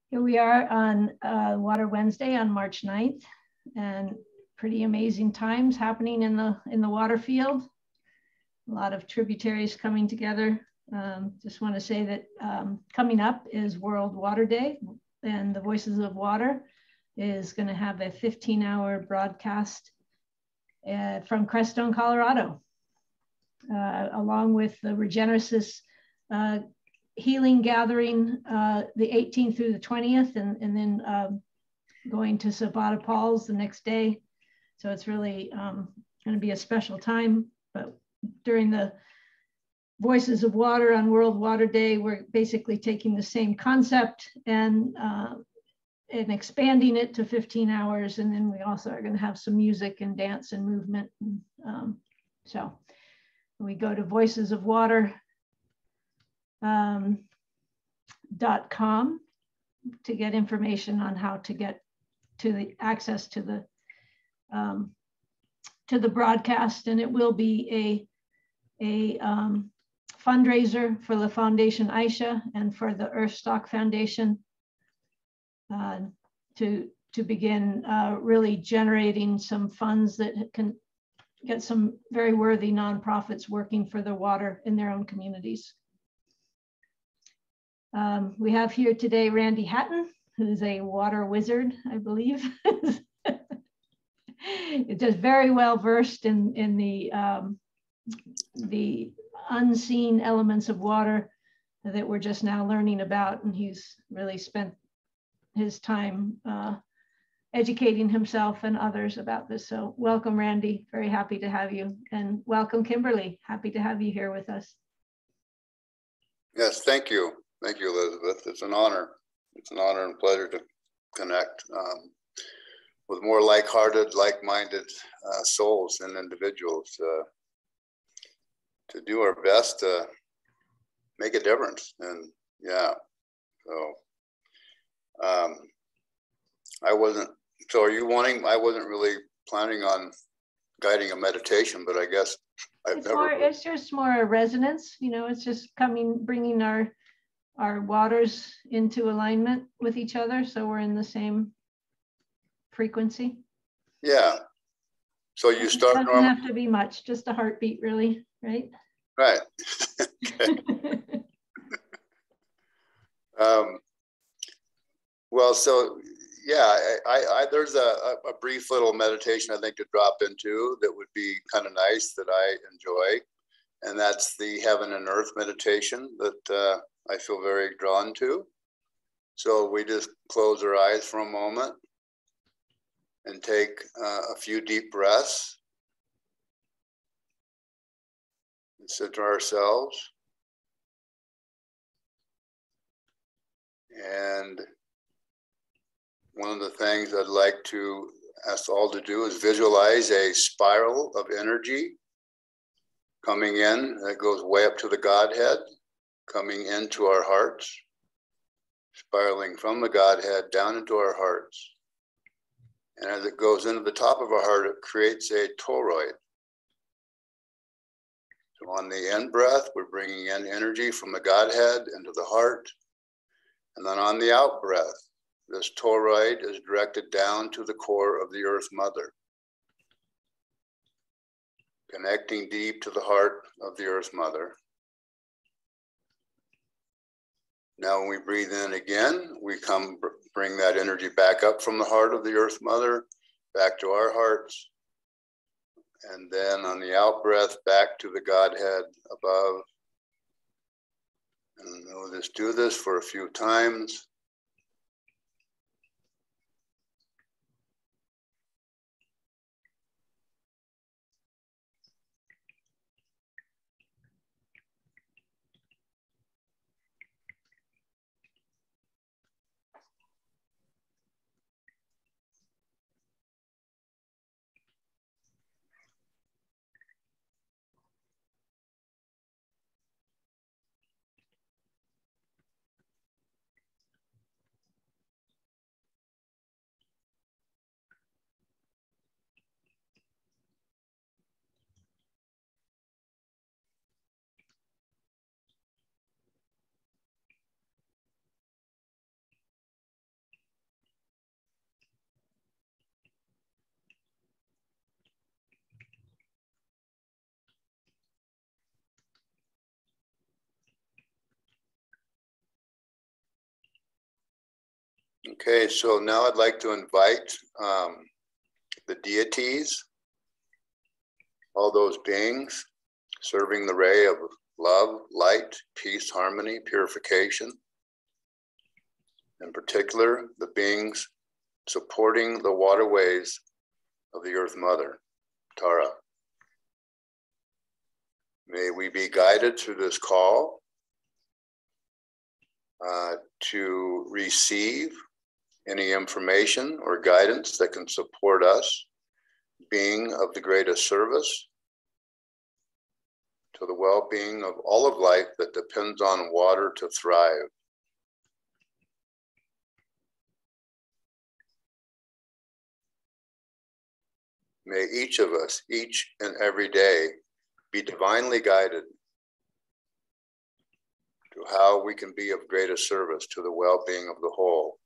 Here we are on Water Wednesday on March 9th, and pretty amazing times happening in the water field. A lot of tributaries coming together. Just want to say that coming up is World Water Day, and the Voices of Water is going to have a 15-hour broadcast from Crestone, Colorado, along with the Regenesis healing gathering the 18th through the 20th, and then going to Sabata Falls the next day. So it's really going to be a special time. But during the Voices of Water on World Water Day, we're basically taking the same concept and expanding it to 15 hours. And then we also are going to have some music and dance and movement. So we go to Voices of Water .com to get information on how to get to the access to the broadcast, and it will be a fundraiser for the Foundation Aisha and for the Earthstock Foundation to begin really generating some funds that can get some very worthy nonprofits working for the water in their own communities. We have here today Randy Hatton, who's a water wizard, I believe. It's just very well versed in the unseen elements of water that we're just now learning about, and he's really spent his time educating himself and others about this. So welcome, Randy. Very happy to have you, and welcome, Kimberly. Happy to have you here with us. Yes, thank you. Thank you, Elizabeth. It's an honor. It's an honor and pleasure to connect with more like-hearted, like-minded souls and individuals to do our best to make a difference. And yeah, so I wasn't really planning on guiding a meditation, but I guess it's just more a resonance, you know. It's just bringing our waters into alignment with each other, so we're in the same frequency. Yeah. So you start. It doesn't have to be much, just a heartbeat, really, right? Right. Well, so yeah, there's a brief little meditation I think to drop into that would be kind of nice that I enjoy, and that's the Heaven and Earth meditation that I feel very drawn to. So we just close our eyes for a moment and take a few deep breaths and center ourselves. And one of the things I'd like to ask all to do is visualize a spiral of energy coming in that goes way up to the Godhead, coming into our hearts, spiraling from the Godhead down into our hearts. And as it goes into the top of our heart, it creates a toroid. So on the in breath, we're bringing in energy from the Godhead into the heart. And then on the out breath, this toroid is directed down to the core of the Earth Mother, connecting deep to the heart of the Earth Mother. Now when we breathe in again, we bring that energy back up from the heart of the Earth Mother, back to our hearts. And then on the out breath, back to the Godhead above. And we'll just do this for a few times. Okay, so now I'd like to invite the deities, all those beings serving the ray of love, light, peace, harmony, purification. In particular, the beings supporting the waterways of the Earth Mother, Tara. May we be guided through this call to receive any information or guidance that can support us being of the greatest service to the well-being of all of life that depends on water to thrive. May each of us, each and every day, be divinely guided to how we can be of greatest service to the well-being of the whole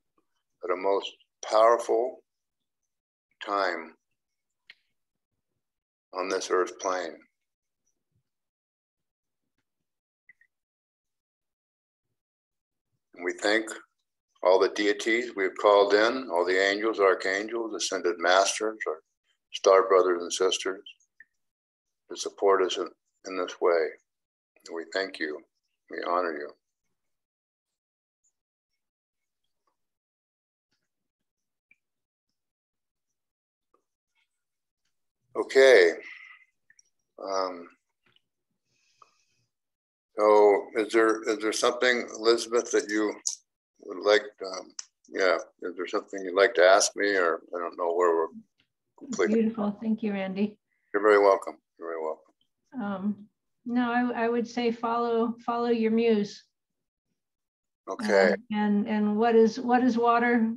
at a most powerful time on this earth plane. And we thank all the deities we've called in, all the angels, archangels, ascended masters, our star brothers and sisters, to support us in this way. We thank you. We honor you. Okay. So is there something, Elizabeth, that you would like, is there something you'd like to ask me, or I don't know where we're completely. Beautiful, thank you, Randy. You're very welcome, you're very welcome. No, I would say follow your muse. Okay. And what is water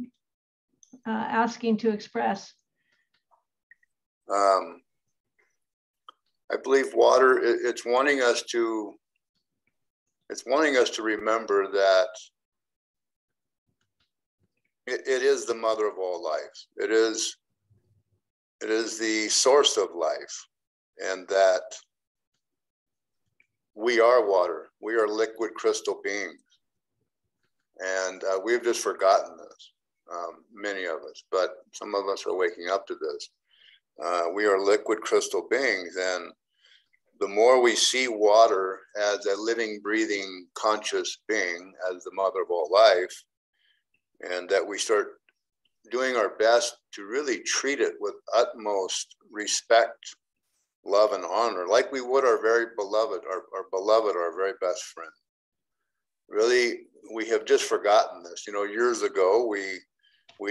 asking to express? I believe water, it's wanting us to remember that it is the mother of all life. It is the source of life, and that we are water. We are liquid crystal beings. And we've just forgotten this, many of us, but some of us are waking up to this. We are liquid crystal beings, and the more we see water as a living, breathing, conscious being, as the mother of all life, and that we start doing our best to really treat it with utmost respect, love, and honor, like we would our very beloved, our very best friend. Really, we have just forgotten this. You know, years ago, we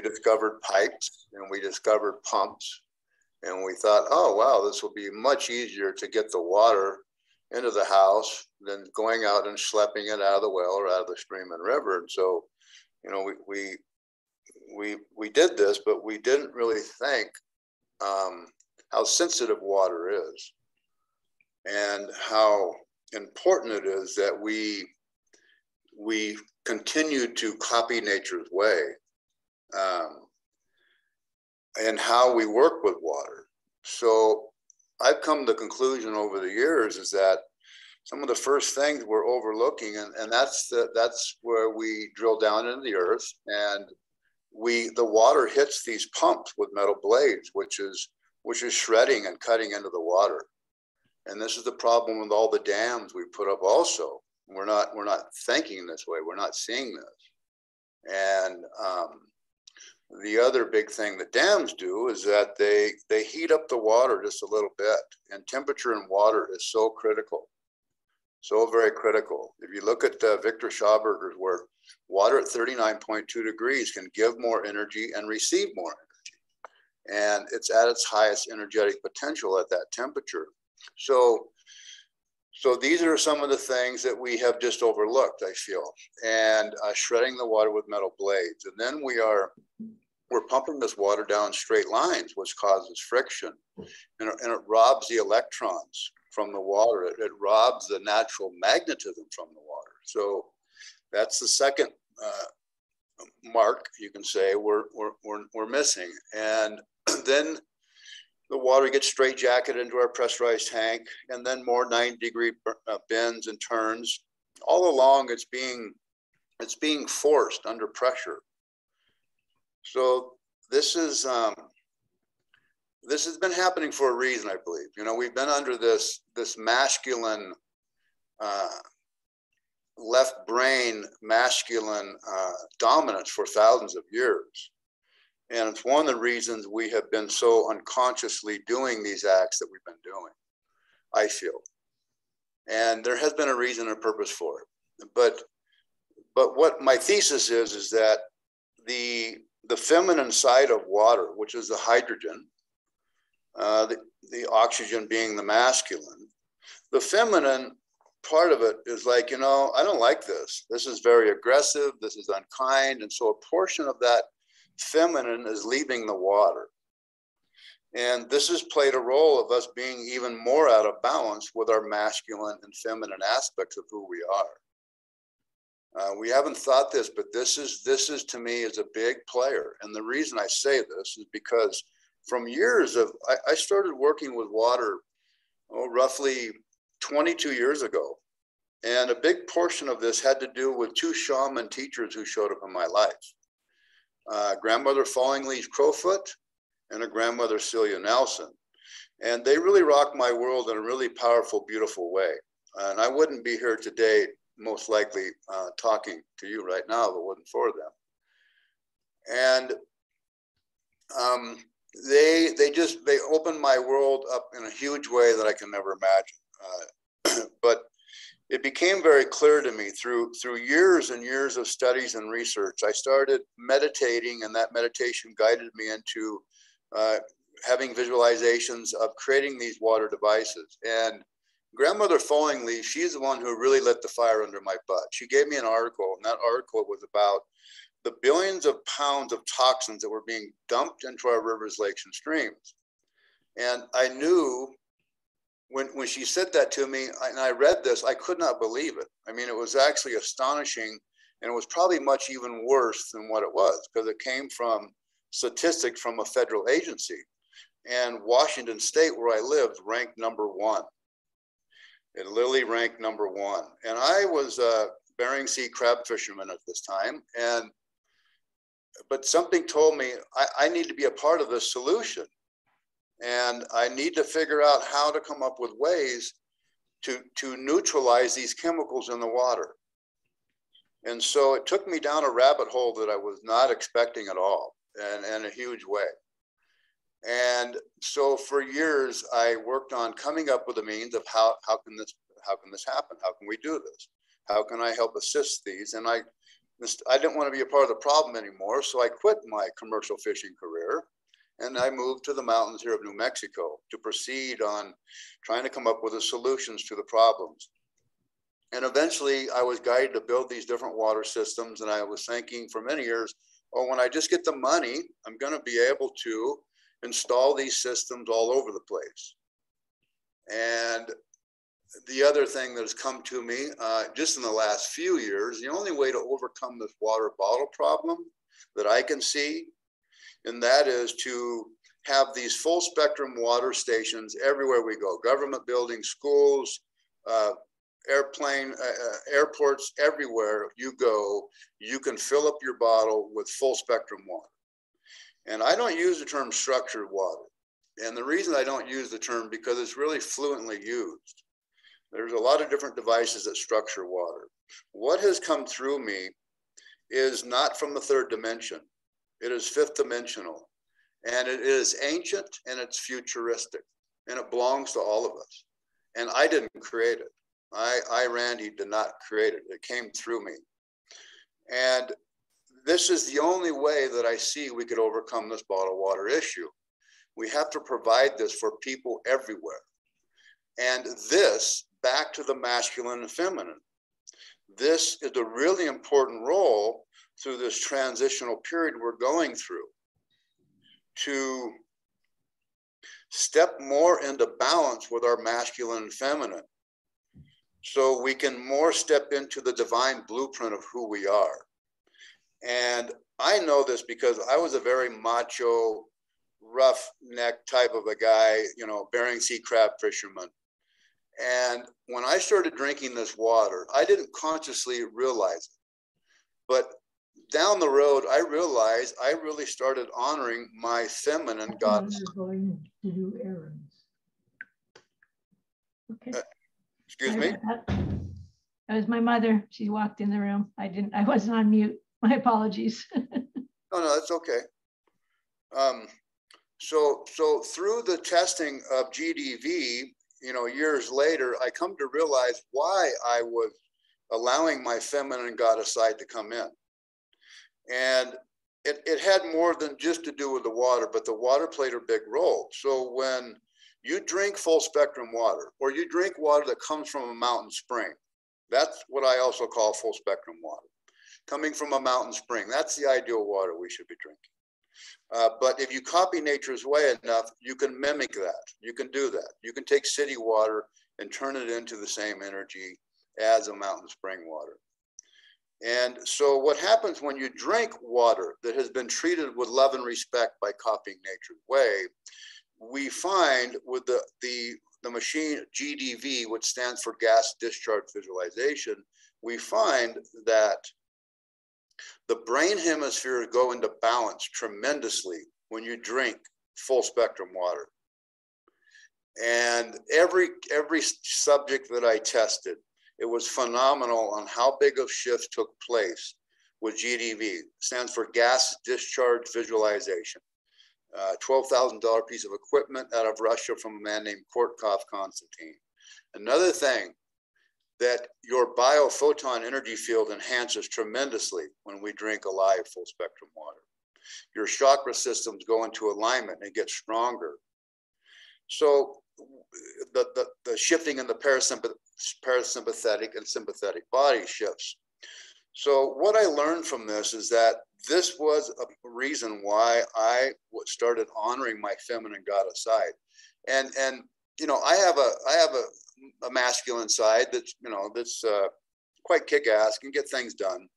discovered pipes and we discovered pumps. And we thought, oh, wow, this will be much easier to get the water into the house than going out and schlepping it out of the well or out of the stream and river. And so, you know, we did this, but we didn't really think how sensitive water is and how important it is that we continue to copy nature's way. And how we work with water. So I've come to the conclusion over the years is that some of the first things we're overlooking, and that's where we drill down into the earth, and the water hits these pumps with metal blades, which is shredding and cutting into the water. And this is the problem with all the dams we put up also. We're not thinking this way, we're not seeing this. And the other big thing that dams do is that they heat up the water just a little bit, and temperature in water is so critical, so very critical. If you look at Victor Schauberger's work, water at 39.2 degrees can give more energy and receive more energy, and it's at its highest energetic potential at that temperature. So these are some of the things that we have just overlooked, I feel, and shredding the water with metal blades, and then we're pumping this water down straight lines, which causes friction, and it robs the electrons from the water. It robs the natural magnetism from the water. So that's the second mark, you can say, we're missing. And then the water gets straight jacketed into our pressurized tank, and then more 90-degree bends and turns. All along, it's being forced under pressure. So this has been happening for a reason, I believe. You know, we've been under this masculine, left brain masculine dominance for thousands of years. And it's one of the reasons we have been so unconsciously doing these acts that we've been doing, I feel. And there has been a reason and purpose for it. But what my thesis is that the feminine side of water, which is the hydrogen, the oxygen being the masculine, the feminine part of it is like, you know, I don't like this. This is very aggressive. This is unkind. And so a portion of that feminine is leaving the water. And this has played a role of us being even more out of balance with our masculine and feminine aspects of who we are. We haven't thought this, but this is to me is a big player. And the reason I say this is because from years of, I started working with water, roughly 22 years ago. And a big portion of this had to do with two shaman teachers who showed up in my life. Grandmother Fallingleaf Crowfoot and a grandmother Celia Nelson. And they really rocked my world in a really powerful, beautiful way. And I wouldn't be here today, most likely talking to you right now if it wasn't for them. And they opened my world up in a huge way that I can never imagine. But it became very clear to me through years and years of studies and research. I started meditating, and that meditation guided me into having visualizations of creating these water devices. And Grandmother Fallingleaf, she's the one who really lit the fire under my butt. She gave me an article, and that article was about the billions of pounds of toxins that were being dumped into our rivers, lakes, and streams. And I knew when she said that to me, and I read this, I could not believe it. I mean, it was actually astonishing, and it was probably much even worse than what it was, because it came from statistics from a federal agency. And Washington State, where I lived, ranked #1. It literally ranked #1. And I was a Bering Sea crab fisherman at this time. But something told me I need to be a part of this solution. And I need to figure out how to come up with ways to neutralize these chemicals in the water. And so it took me down a rabbit hole that I was not expecting at all, and in a huge way. And so for years, I worked on coming up with a means of how can this happen? How can we do this? How can I help assist these? And I didn't want to be a part of the problem anymore, so I quit my commercial fishing career. And I moved to the mountains here of New Mexico to proceed on trying to come up with the solutions to the problems. And eventually I was guided to build these different water systems. And I was thinking for many years, oh, when I just get the money, I'm going to be able to install these systems all over the place. And the other thing that has come to me just in the last few years, the only way to overcome this water bottle problem that I can see, and that is to have these full spectrum water stations everywhere we go, government buildings, schools, airports, everywhere you go, you can fill up your bottle with full spectrum water. And I don't use the term structured water. And the reason I don't use the term, because it's really fluently used. There's a lot of different devices that structure water. What has come through me is not from the third dimension. It is fifth dimensional, and it is ancient, and it's futuristic, and it belongs to all of us. And I didn't create it. Randy, did not create it. It came through me. And this is the only way that I see we could overcome this bottled water issue. We have to provide this for people everywhere. And this, back to the masculine and feminine. This is a really important role through this transitional period we're going through, to step more into balance with our masculine and feminine, so we can more step into the divine blueprint of who we are. And I know this because I was a very macho, roughneck type of a guy, you know, Bering Sea crab fisherman. And when I started drinking this water, I didn't consciously realize it, but down the road, I realized I really started honoring my feminine goddess. You're going to do errands. Okay. Excuse me? That was my mother. She walked in the room. I wasn't on mute. My apologies. No, that's okay. So through the testing of GDV, years later, I come to realize why I was allowing my feminine goddess side to come in. And it had more than just to do with the water, but the water played a big role. So when you drink full spectrum water, or you drink water that comes from a mountain spring, that's what I also call full spectrum water. Coming from a mountain spring, that's the ideal water we should be drinking. But if you copy nature's way enough, you can mimic that. You can do that. You can take city water and turn it into the same energy as a mountain spring water. And so what happens when you drink water that has been treated with love and respect by copying nature's way, we find with the machine GDV, which stands for gas discharge visualization, we find that the brain hemispheres go into balance tremendously when you drink full spectrum water. And every subject that I tested, it was phenomenal on how big of shifts took place with GDV. Stands for gas discharge visualization. $12,000 piece of equipment out of Russia from a man named Kortkov Konstantin. Another thing that your biophoton energy field enhances tremendously when we drink a live full spectrum water. Your chakra systems go into alignment and get stronger. So the shifting in the parasympathetic and sympathetic body shifts. So what I learned from this is that this was a reason why I started honoring my feminine goddess side. And I have a masculine side that's quite kick-ass, can get things done.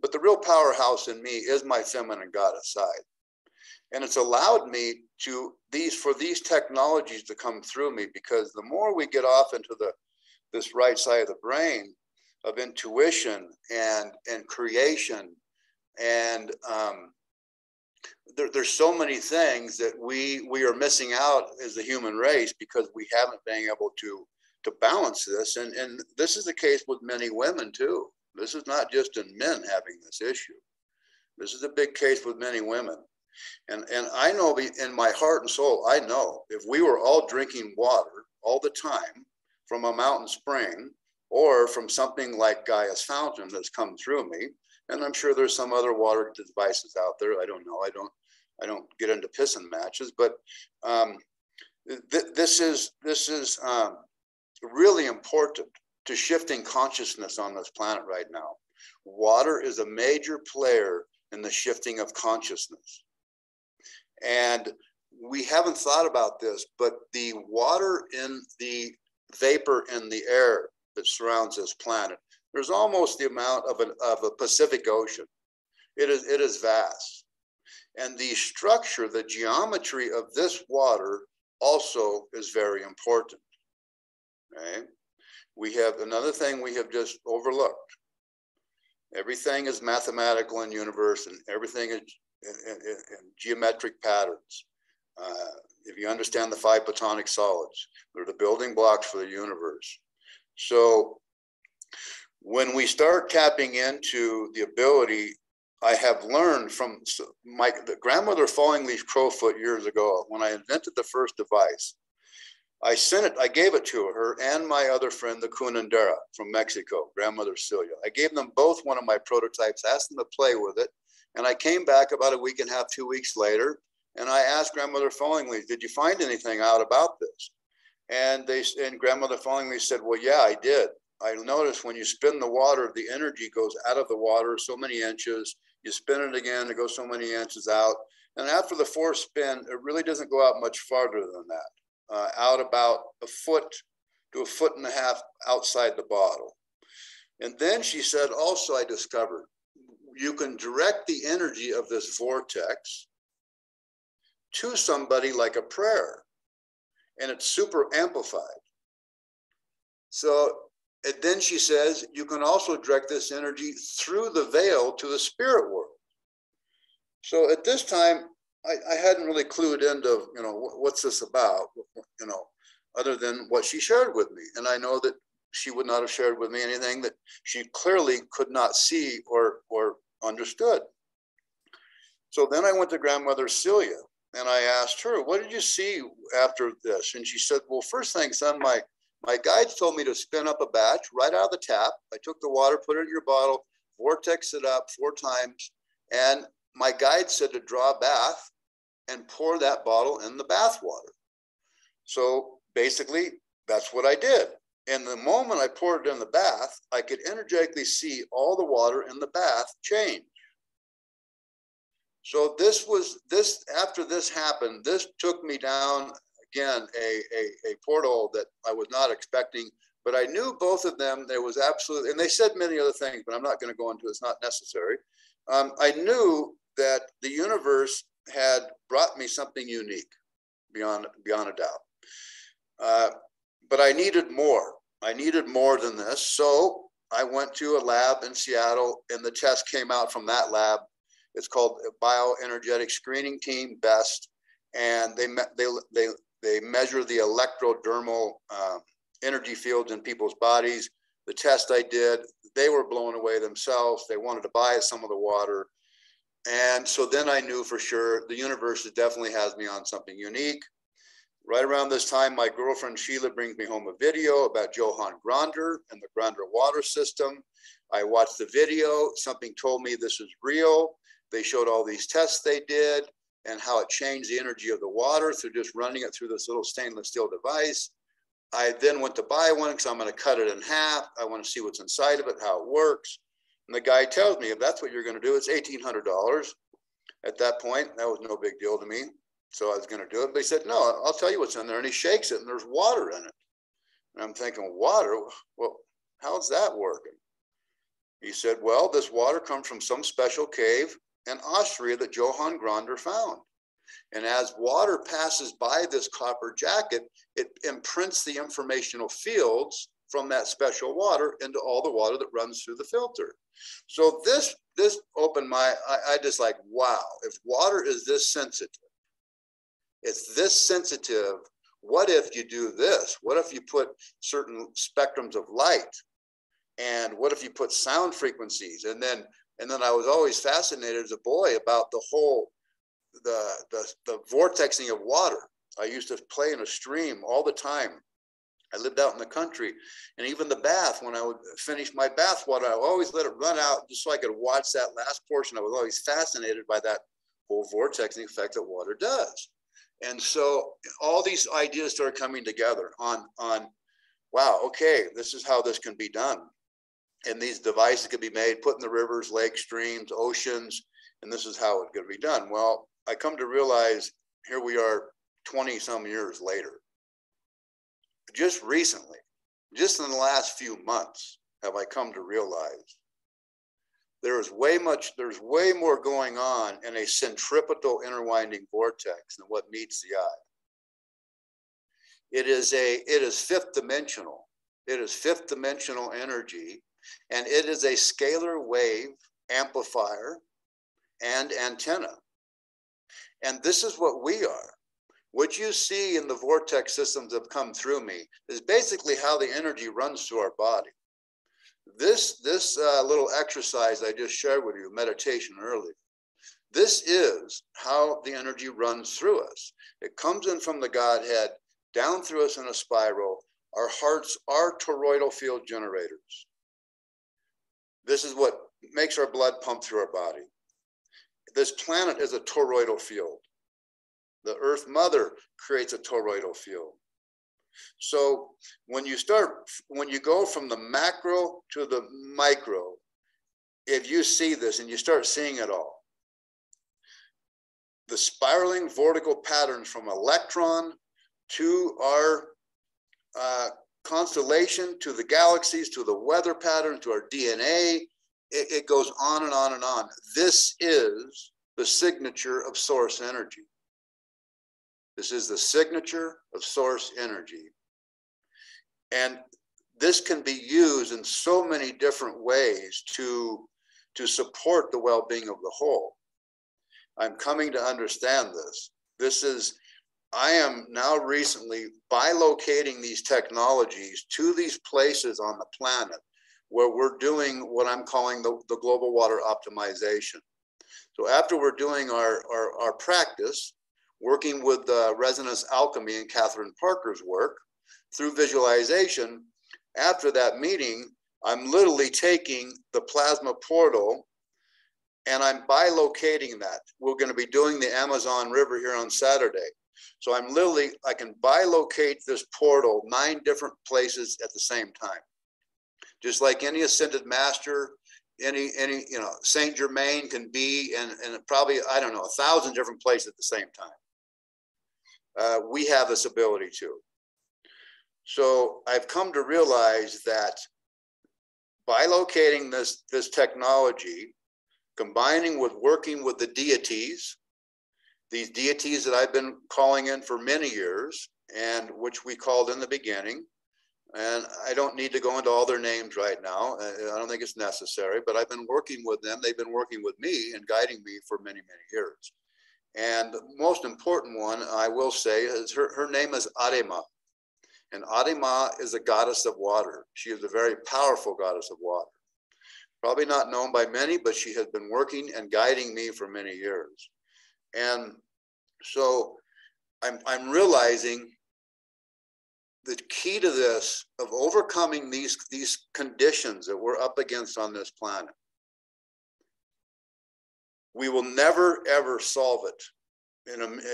But the real powerhouse in me is my feminine goddess side. And it's allowed me for these technologies to come through me, because the more we get off into this right side of the brain of intuition and creation, and there's so many things that we are missing out as the human race because we haven't been able to balance this. And this is the case with many women too. This is not just in men having this issue. This is a big case with many women. And I know in my heart and soul, I know if we were all drinking water all the time from a mountain spring or from something like Gaia's fountain that's come through me, and I'm sure there's some other water devices out there. I don't know. I don't get into pissing matches, but this is really important to shifting consciousness on this planet right now. Water is a major player in the shifting of consciousness. And we haven't thought about this, but the water in the vapor in the air that surrounds this planet, there's almost the amount of a Pacific Ocean. It is vast. And the structure, the geometry of this water also is very important. Right? We have another thing we have just overlooked. Everything is mathematical in the universe, and everything is in geometric patterns. If you understand the 5 platonic solids, they're the building blocks for the universe. So when we start tapping into the ability, I have learned from the grandmother Fallingleaf Crowfoot years ago, when I invented the first device, I gave it to her and my other friend, the Cunandera from Mexico, grandmother Celia. I gave them both one of my prototypes, asked them to play with it. And I came back about a week and a half, 2 weeks later, and I asked grandmother Fallingleaf, did you find anything out about this? And grandmother Fallingleaf said, well, yeah, I did. I noticed when you spin the water, the energy goes out of the water so many inches. You spin it again, it goes so many inches out. And after the 4th spin, it really doesn't go out much farther than that, out about a foot to 1.5 feet outside the bottle. And then she said, also, I discovered you can direct the energy of this vortex to somebody like a prayer, and it's super amplified. So And then she says, you can also direct this energy through the veil to the spirit world. So at this time, I hadn't really clued into, you know, what's this about, you know, other than what she shared with me. And I know that she would not have shared with me anything that she clearly could not see or understood. So then I went to grandmother Celia and I asked her, what did you see after this? And she said, well, first thing, son, my guides told me to spin up a batch right out of the tap. I took the water, put it in your bottle, vortex it up 4 times. And my guide said to draw a bath and pour that bottle in the bath water. So basically, that's what I did. And the moment I poured it in the bath, I could energetically see all the water in the bath change. So after this happened, this took me down again, a portal that I was not expecting, but I knew both of them, there was absolutely, and they said many other things, but I'm not going to go into it, it's not necessary. I knew that the universe had brought me something unique beyond a doubt. But I needed more. I needed more than this. So I went to a lab in Seattle and the test came out from that lab. It's called a Bioenergetic Screening Team, BEST. And they measure the electrodermal energy fields in people's bodies. The test I did, they were blown away themselves. They wanted to buy some of the water. And so then I knew for sure the universe definitely has me on something unique. Right around this time, my girlfriend Sheila brings me home a video about Johann Gronder and the Gronder water system. I watched the video. Something told me this is real. They showed all these tests they did and how it changed the energy of the water through just running it through this little stainless steel device. I then went to buy one because I'm going to cut it in half. I want to see what's inside of it, how it works. And the guy tells me, if that's what you're going to do, it's $1,800. At that point, that was no big deal to me. So I was going to do it. But he said, no, I'll tell you what's in there. And he shakes it and there's water in it. And I'm thinking, water? Well, how's that working? He said, well, this water comes from some special cave in Austria that Johann Gronder found. And as water passes by this copper jacket, it imprints the informational fields from that special water into all the water that runs through the filter. So this opened my, I just like, wow, if water is this sensitive, it's this sensitive, what if you do this? What if you put certain spectrums of light? And what if you put sound frequencies? And then I was always fascinated as a boy about the whole, the vortexing of water. I used to play in a stream all the time. I lived out in the country, and even the bath, when I would finish my bath water, I would always let it run out just so I could watch that last portion. I was always fascinated by that whole vortexing effect that water does. And so all these ideas started coming together on wow, okay, this is how this can be done. And these devices could be made, put in the rivers, lakes, streams, oceans, and this is how it could be done. Well, I come to realize here we are 20 some years later. Just recently, just in the last few months, have I come to realize there's way more going on in a centripetal interwinding vortex than what meets the eye. It is fifth dimensional. It is fifth dimensional energy, and it is a scalar wave amplifier and antenna. And this is what we are. What you see in the vortex systems that have come through me is basically how the energy runs through our body. This little exercise I just shared with you, meditation earlier, this is how the energy runs through us. It comes in from the Godhead, down through us in a spiral. Our hearts are toroidal field generators. This is what makes our blood pump through our body. This planet is a toroidal field. The Earth Mother creates a toroidal field. So when you go from the macro to the micro, if you see this and you start seeing it all, the spiraling vertical patterns from electron to our constellation, to the galaxies, to the weather patterns, to our DNA, it goes on and on and on. This is the signature of source energy. This is the signature of source energy. And this can be used in so many different ways to support the well-being of the whole. I'm coming to understand this. I am now recently bilocating these technologies to these places on the planet where we're doing what I'm calling the global water optimization. So after we're doing our practice, working with Resonance Alchemy and Catherine Parker's work through visualization, after that meeting, I'm literally taking the plasma portal and I'm bilocating that. We're going to be doing the Amazon River here on Saturday. So I can bilocate this portal 9 different places at the same time. Just like any ascended master, any Saint Germain can be in probably, I don't know, 1,000 different places at the same time. We have this ability too. So I've come to realize that by locating this technology, combining with working with the deities, these deities that I've been calling in for many years, and which we called in the beginning, and I don't need to go into all their names right now. I don't think it's necessary, but I've been working with them. They've been working with me and guiding me for many, many years. And the most important one, I will say, is her name is Adema. And Adema is a goddess of water. She is a very powerful goddess of water. Probably not known by many, but she has been working and guiding me for many years. And so I'm realizing the key to this, of overcoming these conditions that we're up against on this planet, we will never, ever solve it.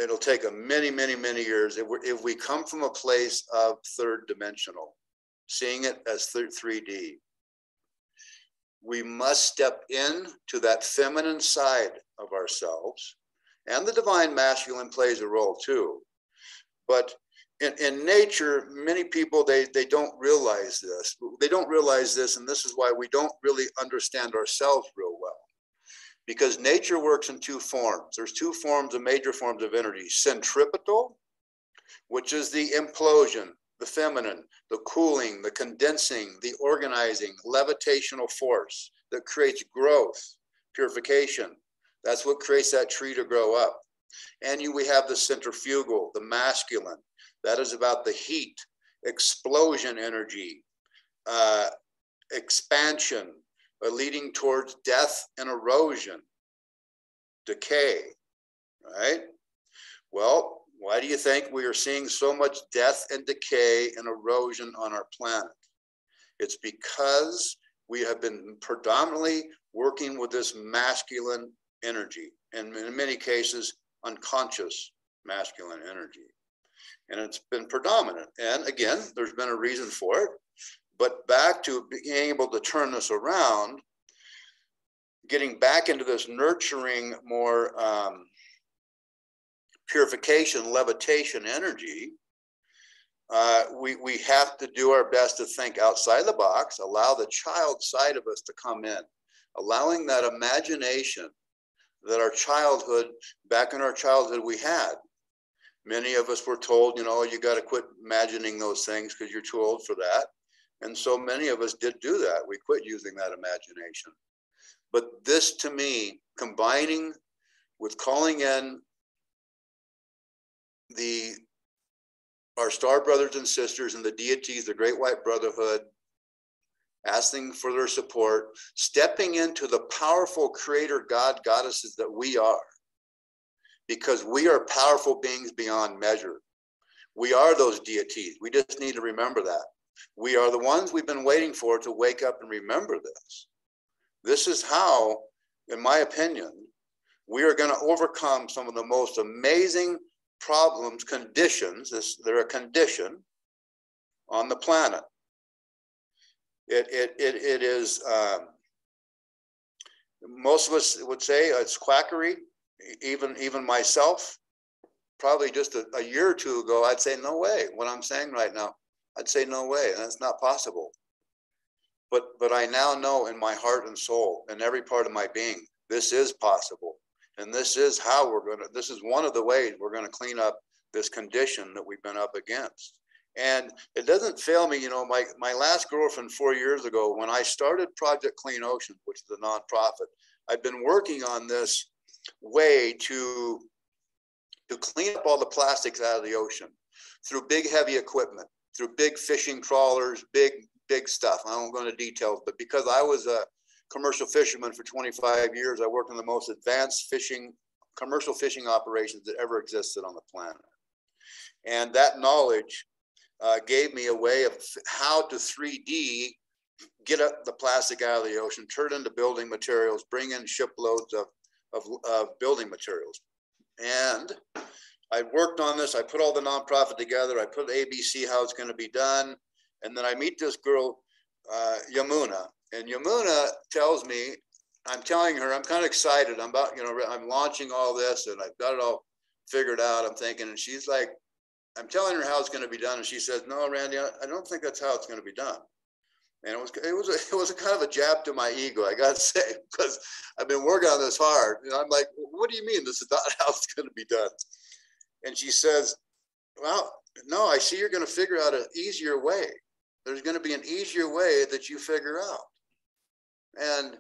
It'll take many, many, many years if we come from a place of third dimensional, seeing it as 3D. We must step in to that feminine side of ourselves, and the divine masculine plays a role too. But in nature, many people, they don't realize this. They don't realize this, and this is why we don't really understand ourselves real well. Because nature works in 2 forms. There's 2 forms, major forms of energy. Centripetal, which is the implosion, the feminine, the cooling, the condensing, the organizing, levitational force that creates growth, purification. That's what creates that tree to grow up. And we have the centrifugal, the masculine. That is about the heat, explosion energy, expansion, leading towards death and erosion, decay, right? Well, why do you think we are seeing so much death and decay and erosion on our planet? It's because we have been predominantly working with this masculine energy, and in many cases, unconscious masculine energy. And it's been predominant. And again, there's been a reason for it. But back to being able to turn this around, getting back into this nurturing, more purification, levitation energy, we have to do our best to think outside the box, allow the child side of us to come in, allowing that imagination that our childhood, back in our childhood we had. Many of us were told, you got to quit imagining those things because you're too old for that. And so many of us did do that. We quit using that imagination. But this, to me, combining with calling in our star brothers and sisters and the deities, the Great White Brotherhood, asking for their support, stepping into the powerful creator God, goddesses that we are, because we are powerful beings beyond measure. We are those deities. We just need to remember that. We are the ones we've been waiting for to wake up and remember this. This is how, in my opinion, we are going to overcome some of the most amazing problems, conditions. They're a condition on the planet. It is, most of us would say it's quackery. Even myself, probably just a year or two ago, I'd say, no way. What I'm saying right now, I'd say, no way. That's not possible. But I now know in my heart and soul, in every part of my being, this is possible. And this is how this is one of the ways we're going to clean up this condition that we've been up against. And it doesn't fail me, you know, my last girlfriend 4 years ago, when I started Project Clean Ocean, which is a nonprofit, I've been working on this way to clean up all the plastics out of the ocean through big, heavy equipment, through big fishing trawlers, big stuff. I won't go into details, but because I was a commercial fisherman for 25 years, I worked in the most advanced commercial fishing operations that ever existed on the planet. And that knowledge gave me a way of how to 3D get up the plastic out of the ocean, turn it into building materials, bring in shiploads of building materials. And I worked on this. I put all the nonprofit together. I put ABC, how it's going to be done. And then I meet this girl, Yamuna. And Yamuna tells me, I'm telling her, I'm kind of excited. I'm about, you know, I'm launching all this and I've got it all figured out. I'm thinking, and she's like, I'm telling her how it's going to be done. And she says, no, Randy, I don't think that's how it's going to be done. And it was a kind of a jab to my ego, I got to say, because I've been working on this hard. And I'm like, what do you mean this is not how it's going to be done? And she says, well, no, I see you're going to figure out an easier way. There's going to be an easier way that you figure out. And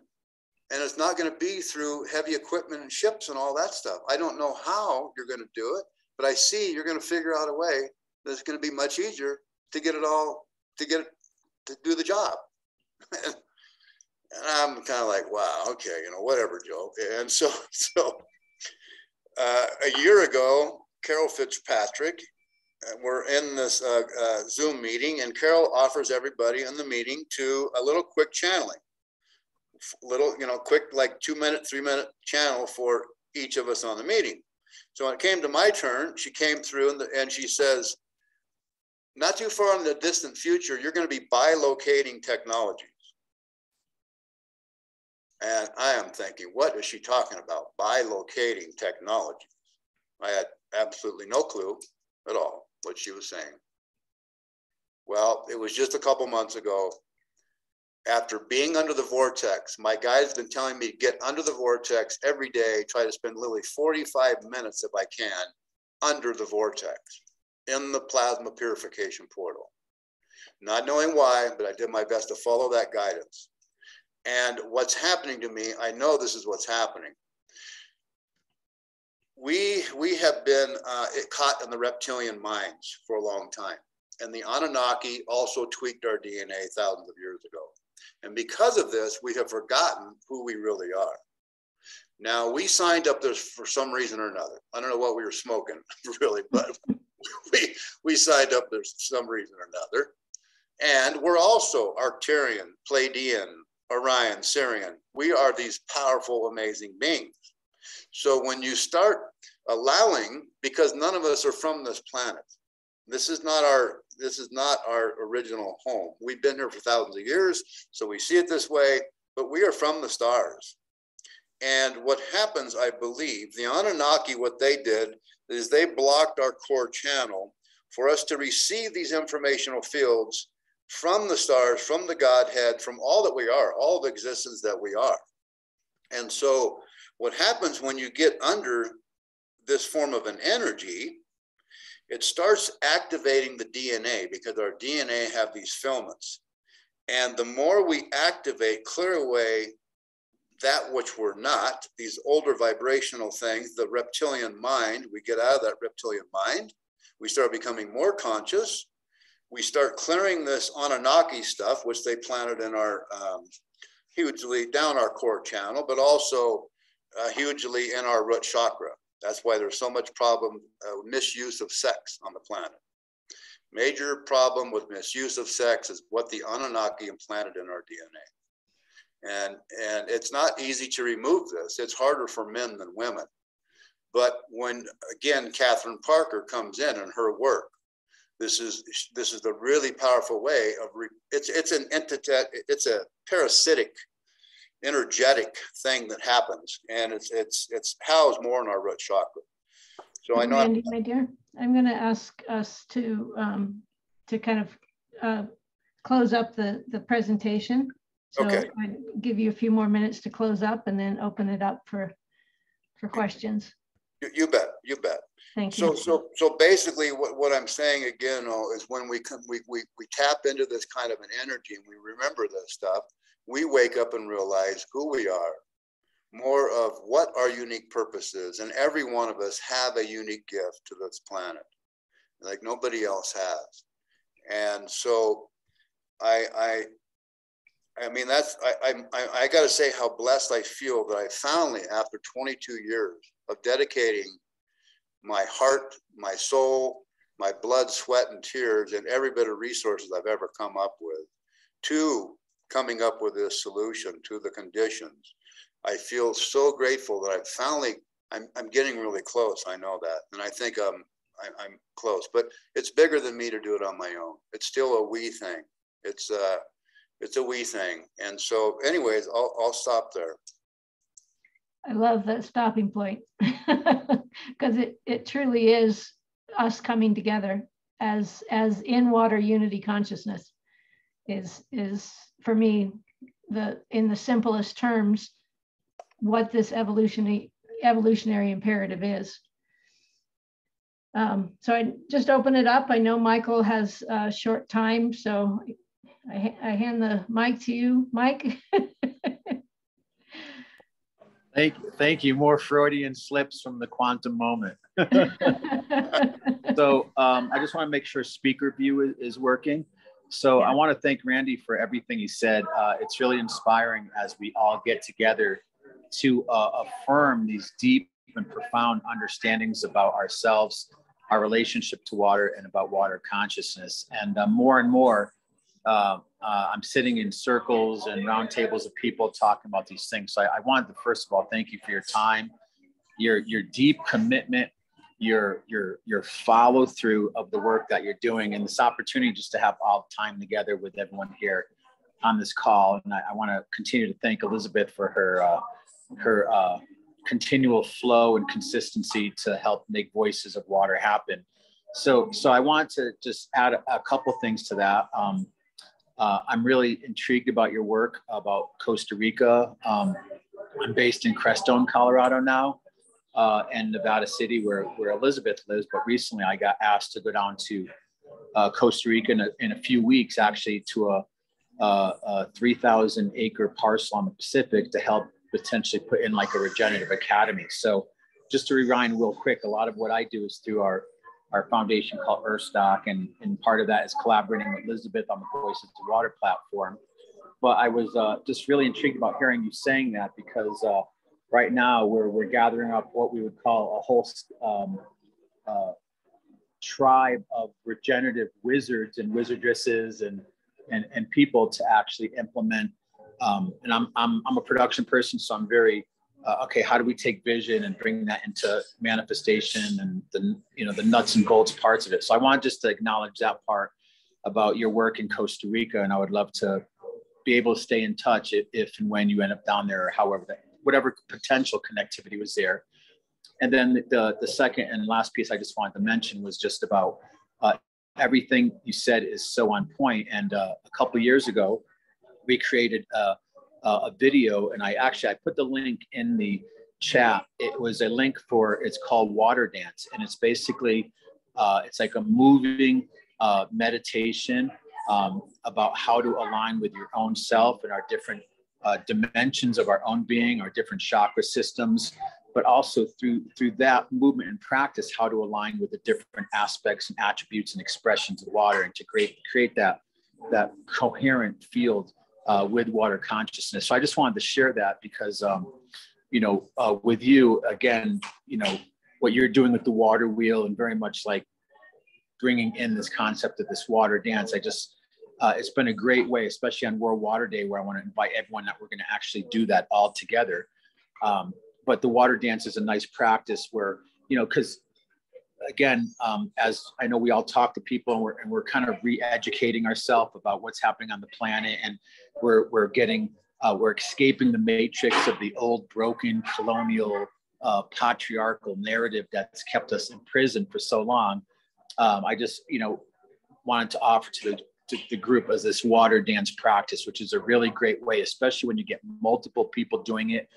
it's not going to be through heavy equipment and ships and all that stuff. I don't know how you're going to do it, but I see you're going to figure out a way that's going to be much easier to get it all, to do the job. And I'm kind of like, wow, okay, you know, whatever, Joe. And so a year ago, Carol Fitzpatrick, we're in this Zoom meeting, and Carol offers everybody in the meeting to a little quick channeling, quick, like 2 minute, 3 minute channel for each of us on the meeting. So when it came to my turn, she came through and she says, not too far in the distant future, you're going to be bilocating technologies. And I am thinking, what is she talking about? Bilocating technologies. I had absolutely no clue at all what she was saying. Well, it was just a couple months ago, after being under the vortex. My guide's been telling me to get under the vortex every day, try to spend literally 45 minutes if I can under the vortex in the plasma purification portal. Not knowing why, but I did my best to follow that guidance. And what's happening to me, I know this is what's happening. We have been caught in the reptilian minds for a long time. And the Anunnaki also tweaked our DNA thousands of years ago. And because of this, we have forgotten who we really are. Now, we signed up this for some reason or another. I don't know what we were smoking, really, but we signed up there for some reason or another. And we're also Arcturian, Pleiadian, Orion, Sirian. We are these powerful, amazing beings. So when you start allowing, because none of us are from this planet, this is not our original home. We've been here for thousands of years, so we see it this way, but we are from the stars. And what happens, I believe, the Anunnaki, what they did is they blocked our core channel for us to receive these informational fields from the stars, from the Godhead, from all that we are, all the existence that we are. And so what happens when you get under this form of an energy, it starts activating the DNA, because our DNA have these filaments. And the more we activate, clear away that which we're not, these older vibrational things, the reptilian mind, we get out of that reptilian mind. We start becoming more conscious. We start clearing this Anunnaki stuff, which they planted in our, hugely down our core channel, but also hugely in our root chakra. That's why there's so much problem, misuse of sex on the planet. Major problem with misuse of sex is what the Anunnaki implanted in our DNA. And it's not easy to remove this. It's harder for men than women. But when, again, Catherine Parker comes in and her work, this is the really powerful way of, it's an entity, it's a parasitic, energetic thing that happens, and it's housed more in our root chakra. So I know, Randy, my dear, I'm going to ask us to kind of close up the presentation. So okay. I'd give you a few more minutes to close up and then open it up for questions. You bet. You bet. Thank you. So basically, what I'm saying again is when we tap into this kind of an energy and we remember this stuff, we wake up and realize who we are, more of what our unique purpose is, and every one of us have a unique gift to this planet, like nobody else has. And so, I mean, I got to say how blessed I feel that I finally, after 22 years of dedicating my heart, my soul, my blood, sweat, and tears, and every bit of resources I've ever come up with, to coming up with this solution to the conditions. I feel so grateful that I'm getting really close. I know that, and I think I'm close. But it's bigger than me to do it on my own. It's still a we thing. It's a we thing. And so, anyways, I'll stop there. I love that stopping point because it truly is us coming together as in water unity consciousness is for me in the simplest terms what this evolutionary imperative is. So I just open it up. I know Michael has a short time, so I hand the mic to you, Mike. Thank you. More Freudian slips from the quantum moment. So I just want to make sure speaker view is working. So I want to thank Randy for everything he said. It's really inspiring as we all get together to affirm these deep and profound understandings about ourselves, our relationship to water, and about water consciousness. And more and more, I'm sitting in circles and round tables of people talking about these things. So I wanted to, first of all, thank you for your time, your deep commitment, your follow through of the work that you're doing, and this opportunity just to have all time together with everyone here on this call. And I want to continue to thank Elizabeth for her continual flow and consistency to help make Voices of Water happen. So I want to just add a couple things to that. I'm really intrigued about your work about Costa Rica. I'm based in Crestone, Colorado now, and Nevada City, where Elizabeth lives. But recently I got asked to go down to Costa Rica in a few weeks, actually, to a 3,000 acre parcel on the Pacific to help potentially put in like a regenerative academy. So just to rewind real quick, a lot of what I do is through our foundation called Earthstock, and part of that is collaborating with Elizabeth on the Voices of Water platform. But I was just really intrigued about hearing you saying that, because right now we're gathering up what we would call a whole tribe of regenerative wizards and wizardresses and people to actually implement. And I'm a production person, so I'm very okay, how do we take vision and bring that into manifestation and the nuts and bolts parts of it? So I want just to acknowledge that part about your work in Costa Rica, and I would love to be able to stay in touch if and when you end up down there, or however whatever potential connectivity was there. And then the second and last piece I just wanted to mention was just about everything you said is so on point. And a couple of years ago, we created a video, and I put the link in the chat. It was a link it's called Water Dance, and it's basically it's like a moving meditation about how to align with your own self and our different dimensions of our own being, our different chakra systems, but also through that movement and practice, how to align with the different aspects and attributes and expressions of water, and to create that coherent field with water consciousness. So I just wanted to share that because, with you, again, what you're doing with the water wheel, and very much like bringing in this concept of this water dance, it's been a great way, especially on World Water Day, where I want to invite everyone that we're going to actually do that all together. But the water dance is a nice practice where, because again, as I know, we all talk to people, and we're kind of re-educating ourselves about what's happening on the planet, and we're escaping the matrix of the old, broken, colonial, patriarchal narrative that's kept us in prison for so long. I just, wanted to offer to the group as this water dance practice, which is a really great way, especially when you get multiple people doing it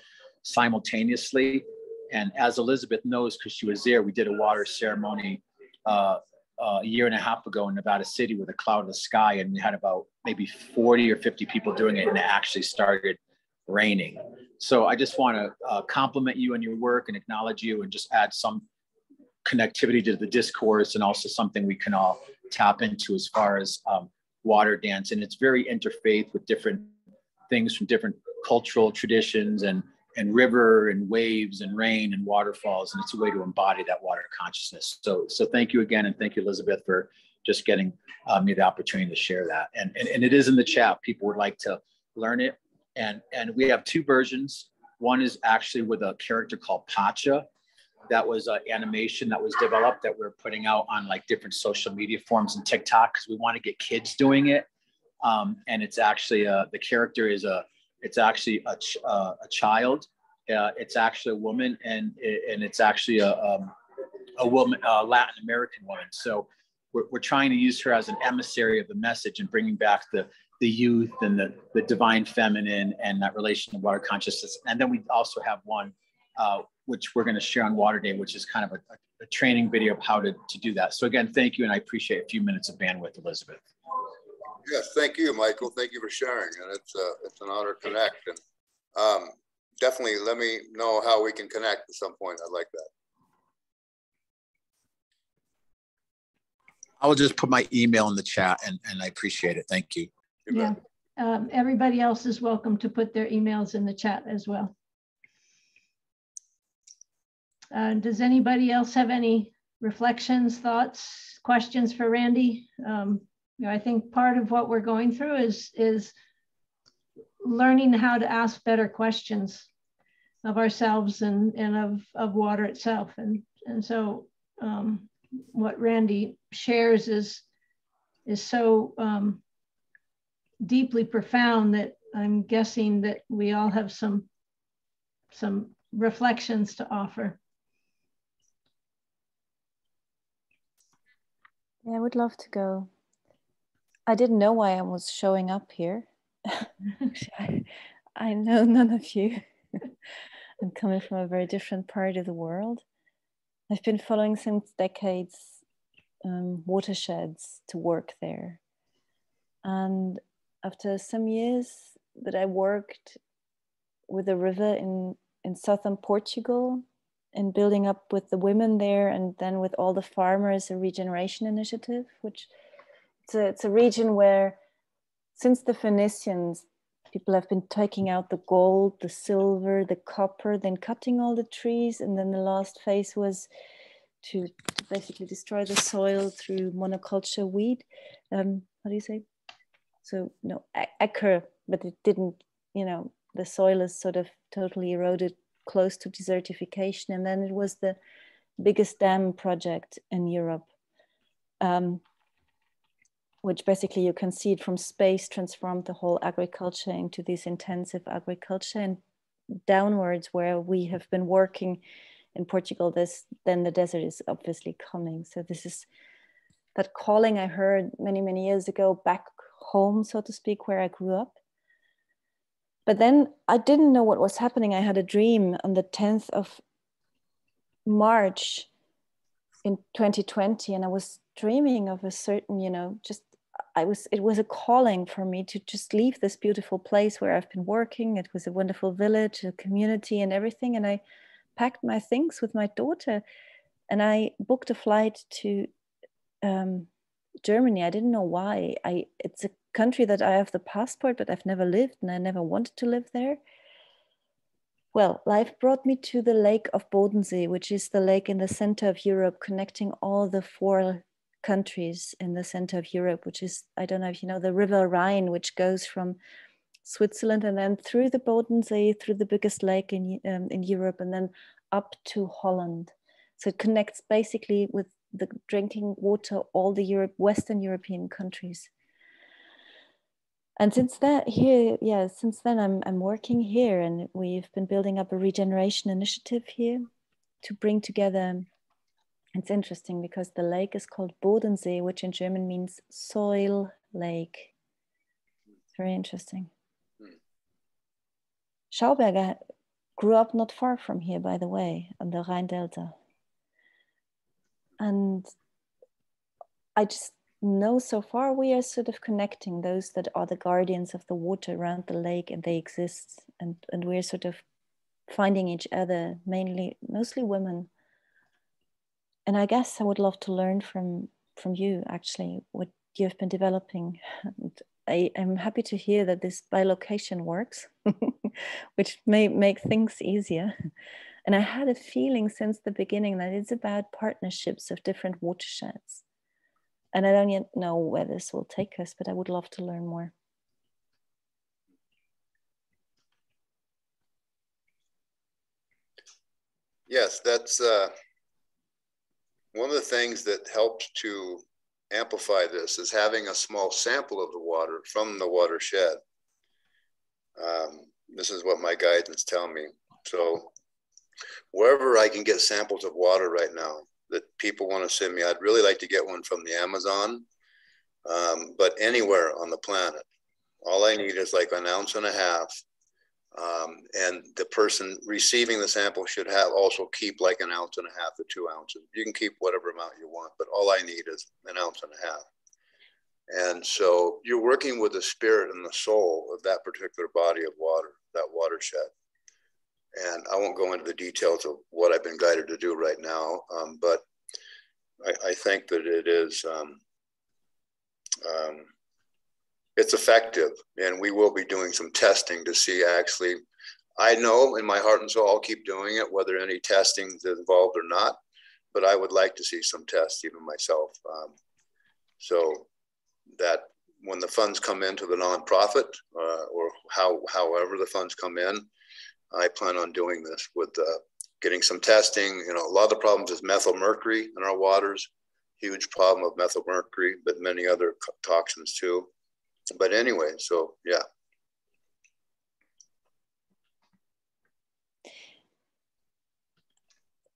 simultaneously. And as Elizabeth knows, because she was there, we did a water ceremony a year and a half ago in Nevada City with a cloud in the sky, and we had about maybe 40 or 50 people doing it, and it actually started raining. So I just want to compliment you on your work and acknowledge you, and just add some connectivity to the discourse, and also something we can all tap into as far as water dance. And it's very interfaith with different things from different cultural traditions, and river and waves and rain and waterfalls. And it's a way to embody that water consciousness. So thank you again. And thank you, Elizabeth, for just getting me the opportunity to share that. And it is in the chat. People would like to learn it. And we have two versions. One is actually with a character called Pacha. That was an animation that was developed that we're putting out on like different social media forms and TikTok, because we want to get kids doing it. And it's actually the character is it's actually a child. It's actually a woman, and it's actually a woman, a Latin American woman. So we're trying to use her as an emissary of the message, and bringing back the youth and the divine feminine, and that relation to water consciousness. And then we also have one which we're going to share on Water Day, which is kind of a training video of how to do that. So again, thank you, and I appreciate a few minutes of bandwidth, Elizabeth. Yes, thank you, Michael. Thank you for sharing, and it's an honor to connect. And definitely, let me know how we can connect at some point. I'd like that. I will just put my email in the chat, and I appreciate it. Thank you. Yeah, everybody else is welcome to put their emails in the chat as well. Does anybody else have any reflections, thoughts, questions for Randy? I think part of what we're going through is learning how to ask better questions of ourselves and of water itself. And so what Randy shares is so deeply profound that I'm guessing that we all have some reflections to offer. Yeah, I would love to go. I didn't know why I was showing up here. I know none of you. I'm coming from a very different part of the world. I've been following since decades watersheds to work there. And after some years that I worked with a river in southern Portugal, and building up with the women there, and then with all the farmers, a regeneration initiative, which it's a region where since the Phoenicians, people have been taking out the gold, the silver, the copper, then cutting all the trees. And then the last phase was to basically destroy the soil through monoculture weed. How do you say? So no, acker, but it didn't, the soil is sort of totally eroded, close to desertification. And then it was the biggest dam project in Europe, which basically you can see it from space, transformed the whole agriculture into this intensive agriculture, and downwards where we have been working in Portugal, then the desert is obviously coming. So this is that calling I heard many, many years ago, back home, so to speak, where I grew up. But then I didn't know what was happening. I had a dream on the 10th of March in 2020, and I was dreaming of a certain, it was a calling for me to just leave this beautiful place where I've been working. It was a wonderful village, a community and everything. And I packed my things with my daughter, and I booked a flight to Germany. I didn't know why. It's a country that I have the passport, but I've never lived, and I never wanted to live there. Well, life brought me to the lake of Bodensee, which is the lake in the center of Europe, connecting all the 4 countries in the center of Europe, which is, I don't know if you know, the River Rhine, which goes from Switzerland and then through the Bodensee, through the biggest lake in Europe, and then up to Holland. So it connects basically with the drinking water, all the Western European countries. And since then, I'm working here, and we've been building up a regeneration initiative here to bring together. It's interesting because the lake is called Bodensee, which in German means soil lake. It's very interesting. Schauberger grew up not far from here, by the way, on the Rhine Delta. And I just know so far we are sort of connecting those that are the guardians of the water around the lake, and they exist, and we're sort of finding each other, mostly women. And I guess I would love to learn from you, actually, what you've been developing. And I am happy to hear that this bilocation works, which may make things easier. And I had a feeling since the beginning that it's about partnerships of different watersheds. And I don't yet know where this will take us, but I would love to learn more. Yes, that's one of the things that helps to amplify this is having a small sample of the water from the watershed. This is what my guidance tell me. So wherever I can get samples of water right now that people want to send me, I'd really like to get one from the Amazon, but anywhere on the planet. All I need is like 1.5 ounces. And the person receiving the sample should have also keep like 1.5 ounces to 2 ounces. You can keep whatever amount you want, but all I need is 1.5 ounces. And so you're working with the spirit and the soul of that particular body of water, that watershed. And I won't go into the details of what I've been guided to do right now, but I think that it is, it's effective, and we will be doing some testing to see actually, I know in my heart and soul, I'll keep doing it, whether any testing is involved or not, but I would like to see some tests even myself. So that when the funds come into the nonprofit or however the funds come in, I plan on doing this with getting some testing. You know, a lot of the problems is methyl mercury in our waters, huge problem of methyl mercury, but many other toxins too. But anyway, so yeah.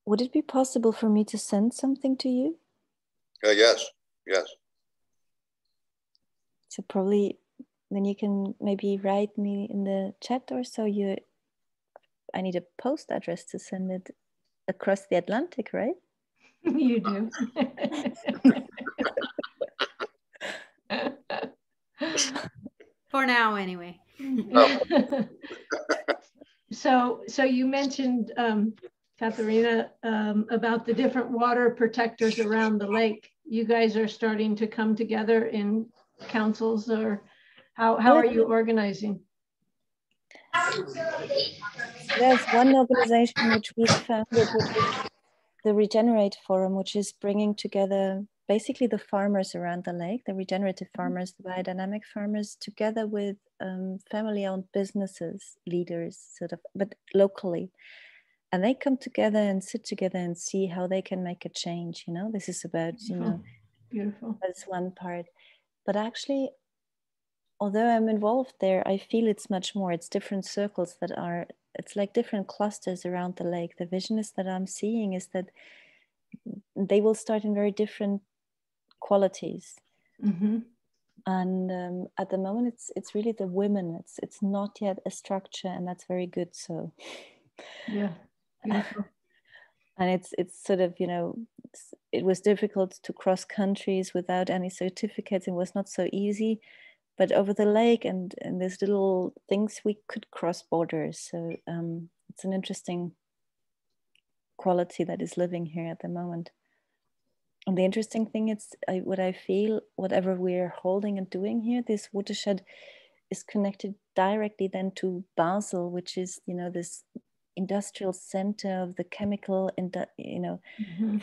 Would it be possible for me to send something to you? Yes, yes. So probably then you can maybe write me in the chat or so. I need a post address to send it across the Atlantic, right? You do. For now, anyway. So you mentioned, Katharina, about the different water protectors around the lake. You guys are starting to come together in councils, or how are you organizing? There's one organization which we founded, which is the Regenerate Forum, which is bringing together basically the farmers around the lake, the regenerative farmers, the biodynamic farmers, together with family-owned businesses, leaders, sort of, but locally. And they come together and sit together and see how they can make a change. You know, this is about, you know, beautiful. That's one part. But actually, although I'm involved there, I feel it's much more. It's different circles that are, it's like different clusters around the lake. The vision is that I'm seeing is that they will start in very different qualities. Mm-hmm. And at the moment, it's really the women. It's not yet a structure, and that's very good. So yeah, beautiful. And it's sort of, you know, it was difficult to cross countries without any certificates. It was not so easy, but over the lake and there's little things we could cross borders. So it's an interesting quality that is living here at the moment. And the interesting thing is, what I feel, whatever we're holding and doing here, this watershed is connected directly then to Basel, which is, you know, this industrial center of the chemical,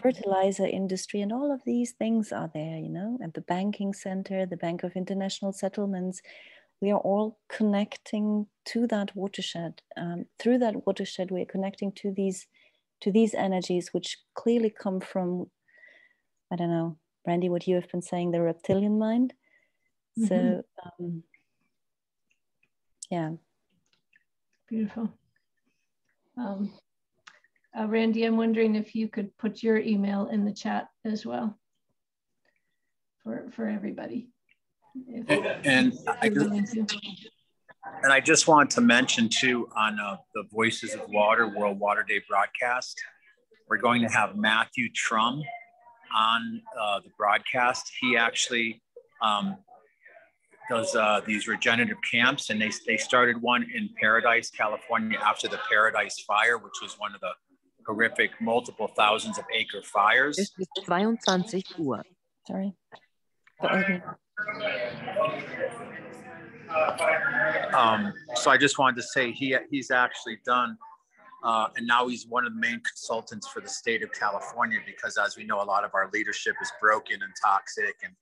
fertilizer industry, and all of these things are there, you know, and the banking center, the Bank of International Settlements. We are all connecting to that watershed. Through that watershed, we are connecting to these energies, which clearly come from, I don't know, Brandy, what you have been saying, the reptilian mind. Mm-hmm. So, yeah. Beautiful. Randy, I'm wondering if you could put your email in the chat as well for everybody. And I And I just want to mention too, on the Voices of Water World Water Day broadcast, we're going to have Matthew Trum on the broadcast. He actually does these regenerative camps, and they started one in Paradise, California, after the Paradise Fire, which was one of the horrific multiple thousands of acre fires. Es ist 22 Uhr. Sorry. So I just wanted to say he's actually done, and now he's one of the main consultants for the state of California, because as we know, a lot of our leadership is broken and toxic and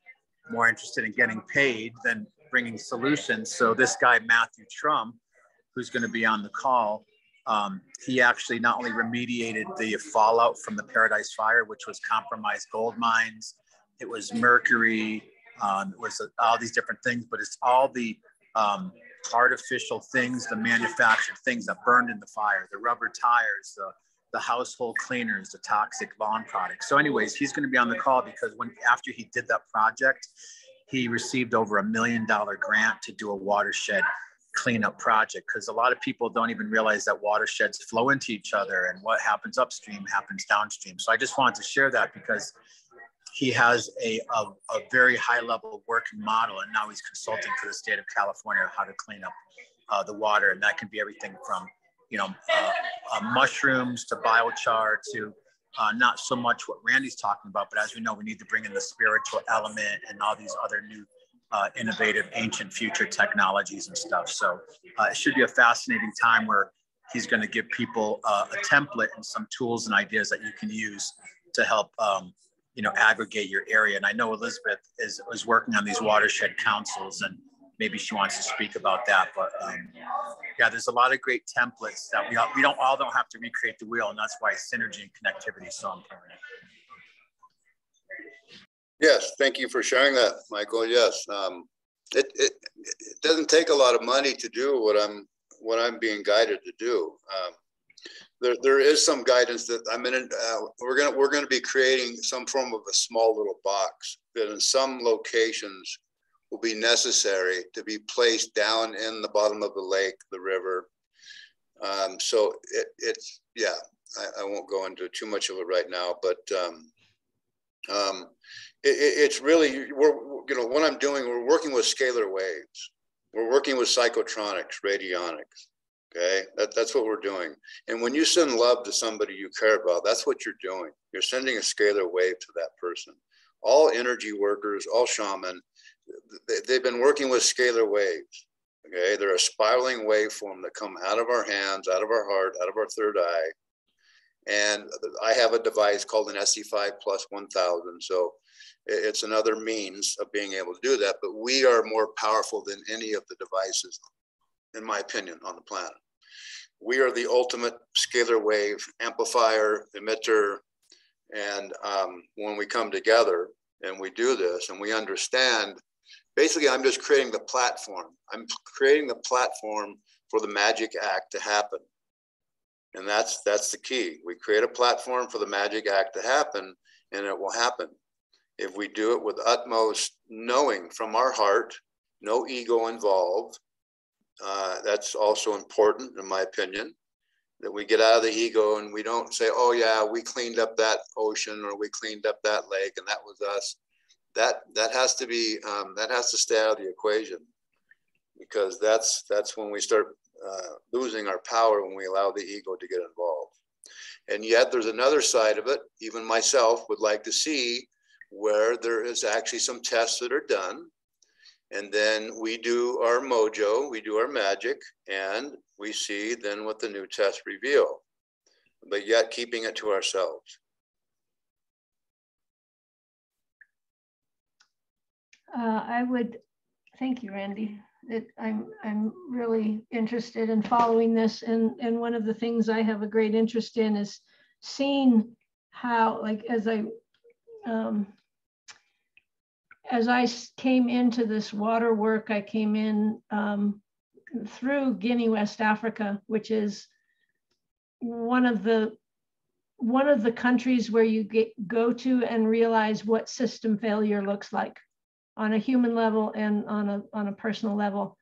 more interested in getting paid than bringing solutions. So this guy, Matthew Trum, who's going to be on the call, he actually not only remediated the fallout from the Paradise Fire, which was compromised gold mines, it was mercury, it was all these different things, but it's all the artificial things, the manufactured things that burned in the fire, the rubber tires, the household cleaners, the toxic lawn products. So anyways, he's going to be on the call because after he did that project, he received over $1 million grant to do a watershed cleanup project, because a lot of people don't even realize that watersheds flow into each other, and what happens upstream happens downstream. So I just wanted to share that because he has a very high level working model, and now he's consulting for the state of California how to clean up the water. And that can be everything from, mushrooms to biochar to not so much what Randy's talking about, but as we know, we need to bring in the spiritual element and all these other new innovative, ancient, future technologies and stuff. So it should be a fascinating time where he's going to give people a template and some tools and ideas that you can use to help aggregate your area. And I know Elizabeth is working on these watershed councils, and maybe she wants to speak about that. But yeah, there's a lot of great templates that we don't have to recreate the wheel, and that's why synergy and connectivity is so important. Yes, thank you for sharing that, Michael. Yes, it doesn't take a lot of money to do what I'm being guided to do. There is some guidance that I'm in. We're gonna be creating some form of a small little box that in some locations will be necessary to be placed down in the bottom of the lake, the river. So it's yeah. I won't go into too much of it right now, but it's really what I'm doing. We're working with scalar waves. We're working with psychotronics, radionics. Okay, that's what we're doing. And when you send love to somebody you care about, that's what you're doing. You're sending a scalar wave to that person. All energy workers, all shaman, they've been working with scalar waves. Okay, they're a spiraling waveform that come out of our hands, out of our heart, out of our third eye. And I have a device called an SE5 plus 1000. So it's another means of being able to do that. But we are more powerful than any of the devices, in my opinion, on the planet. We are the ultimate scalar wave amplifier, emitter. And when we come together and we do this and we understand, basically, I'm just creating the platform. I'm creating the platform for the magic act to happen. And that's the key. We create a platform for the magic act to happen, and it will happen. If we do it with utmost knowing from our heart, no ego involved, that's also important, in my opinion, that we get out of the ego and we don't say, oh yeah, we cleaned up that ocean or we cleaned up that lake and that was us. That has to be, that has to stay out of the equation, because that's when we start losing our power, when we allow the ego to get involved. And yet there's another side of it. Even myself would like to see where there is actually some tests that are done. And then we do our mojo, we do our magic, and we see then what the new tests reveal, but yet keeping it to ourselves. I would, thank you, Randy. I'm really interested in following this, and one of the things I have a great interest in is seeing how, like, as I came into this water work, I came in through Guinea, West Africa, which is one of the countries where you go to and realize what system failure looks like on a human level and on a personal level.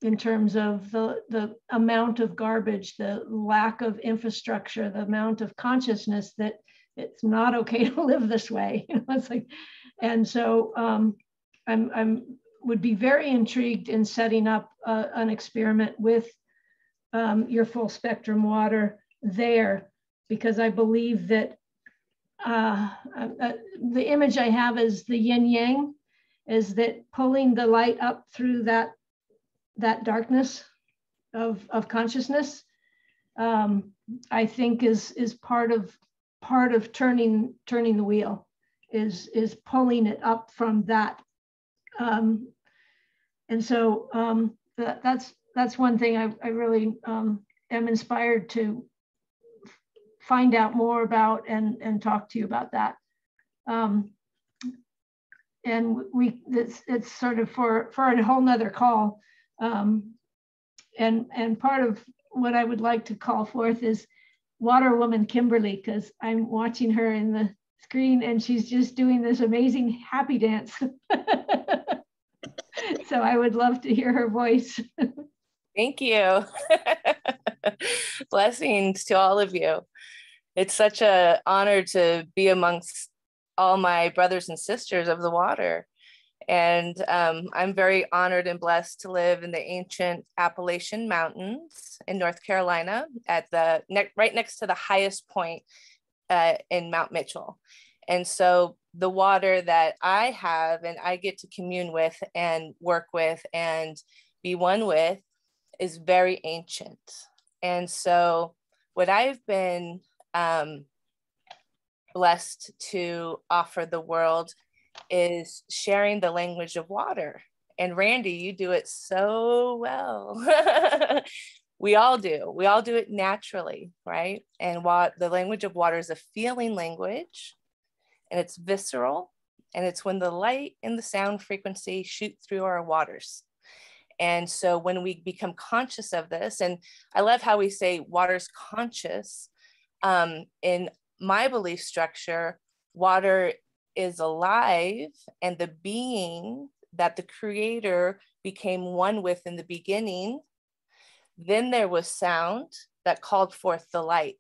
in terms of the amount of garbage, the lack of infrastructure, the amount of consciousness that it's not okay to live this way. It's like, and so I'm would be very intrigued in setting up an experiment with your full spectrum water there, because I believe that the image I have is the yin yang, is that pulling the light up through that darkness of consciousness, I think is part of turning the wheel, is pulling it up from that. And so that's one thing I really am inspired to find out more about and talk to you about that. And it's sort of for a whole nother call. And part of what I would like to call forth is Water Woman Kimberly, because I'm watching her in the screen and she's just doing this amazing happy dance. So I would love to hear her voice. Thank you. Blessings to all of you. It's such an honor to be amongst all my brothers and sisters of the water. And I'm very honored and blessed to live in the ancient Appalachian Mountains in North Carolina, at the right next to the highest point in Mount Mitchell. And so the water that I have and I get to commune with and work with and be one with is very ancient. And so what I've been blessed to offer the world is sharing the language of water. And Randy, you do it so well. We all do it naturally, right? And the language of water is a feeling language, and it's visceral, and it's when the light and the sound frequency shoot through our waters. And so when we become conscious of this, and I love how we say water's conscious. In my belief structure, water is alive, and the being that the creator became one with in the beginning. Then there was sound that called forth the light.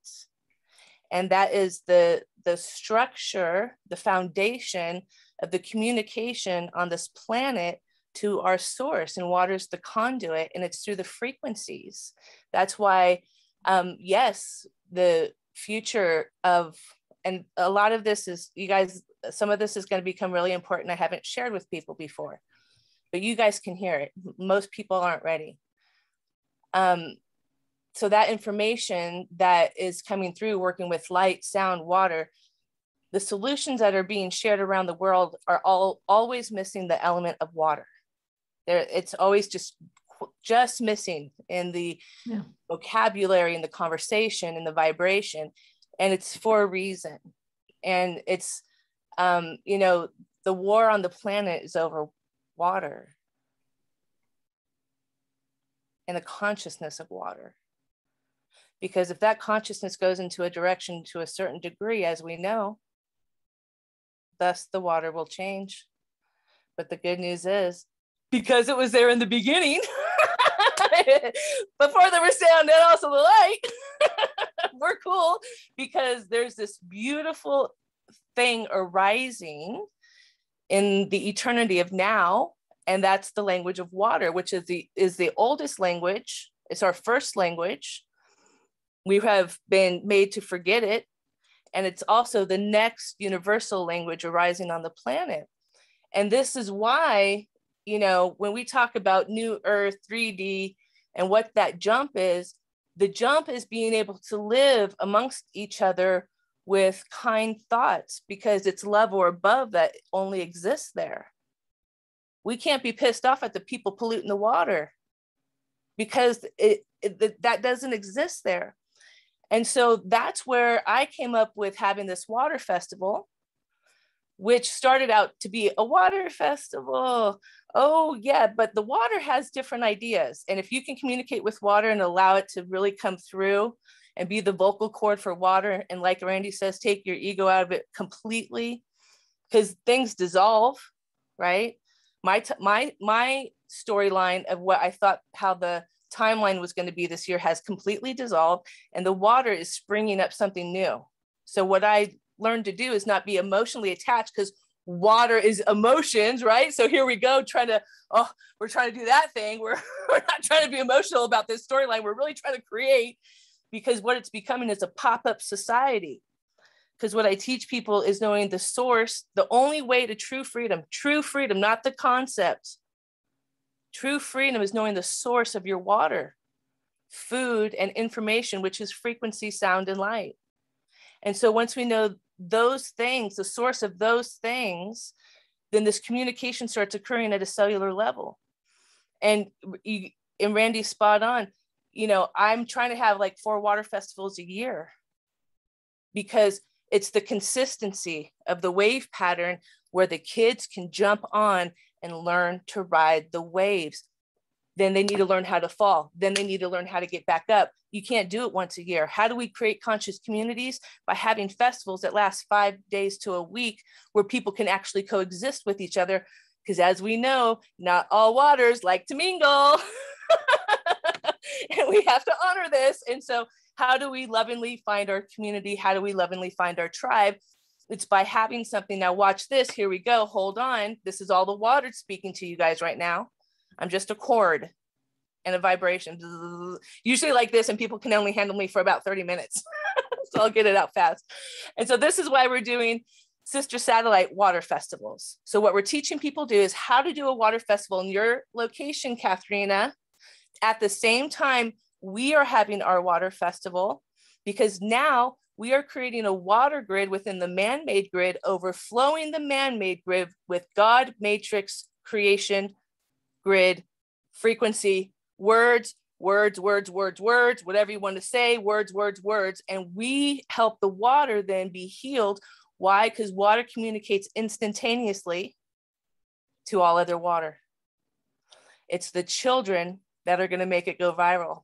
And that is the structure, the foundation of the communication on this planet to our source, and water is the conduit, and it's through the frequencies. That's why, yes, the future of, and a lot of this is, you guys, some of this is going to become really important. I haven't shared with people before, but you guys can hear it. Most people aren't ready. So that information that is coming through, working with light, sound, water, the solutions that are being shared around the world are always missing the element of water. It's always just missing in the vocabulary, in the conversation, in the vibration, and it's for a reason. And it's, you know, the war on the planet is over water and the consciousness of water. Because if that consciousness goes into a direction to a certain degree, as we know, thus the water will change. But the good news is, because it was there in the beginning, before there was sound and also the light, we're cool, because there's this beautiful thing arising in the eternity of now, and that's the language of water, which is the oldest language. It's our first language. We have been made to forget it. And it's also the next universal language arising on the planet. And this is why, you know, when we talk about New Earth, 3D, and what that jump is, the jump is being able to live amongst each other with kind thoughts, because it's love or above that only exists there. We can't be pissed off at the people polluting the water, because that doesn't exist there. And so that's where I came up with having this water festival, which started out to be a water festival. Oh yeah, but the water has different ideas. And if you can communicate with water and allow it to really come through and be the vocal cord for water, and like Randy says, take your ego out of it completely, because things dissolve, right? My storyline of what I thought how the timeline was going to be this year has completely dissolved, and the water is springing up something new. So what I learned to do is not be emotionally attached, because water is emotions, right? So here we go, we're trying to do that thing. We're not trying to be emotional about this storyline. We're really trying to create, because what it's becoming is a pop-up society. Because what I teach people is knowing the source, the only way to true freedom, not the concept. True freedom is knowing the source of your water, food, and information, which is frequency, sound, and light. And so once we know those things, the source of those things, then this communication starts occurring at a cellular level. And Randy's spot on. I'm trying to have like 4 water festivals a year, because it's the consistency of the wave pattern where the kids can jump on and learn to ride the waves. Then they need to learn how to fall. Then they need to learn how to get back up. You can't do it once a year. How do we create conscious communities? By having festivals that last 5 days to a week, where people can actually coexist with each other. Because as we know, not all waters like to mingle. And we have to honor this. And so how do we lovingly find our community? How do we lovingly find our tribe? It's by having something. Now watch this. Here we go. Hold on. This is all the water speaking to you guys right now. I'm just a chord and a vibration. Usually like this, and people can only handle me for about 30 minutes. So I'll get it out fast. And so this is why we're doing sister satellite water festivals. So what we're teaching people to do is how to do a water festival in your location, Katharina. At the same time, we are having our water festival, because now we are creating a water grid within the man-made grid, overflowing the man-made grid with God matrix creation grid frequency, words, whatever you want to say, words. And we help the water then be healed. Why? Because water communicates instantaneously to all other water. It's the children that are going to make it go viral.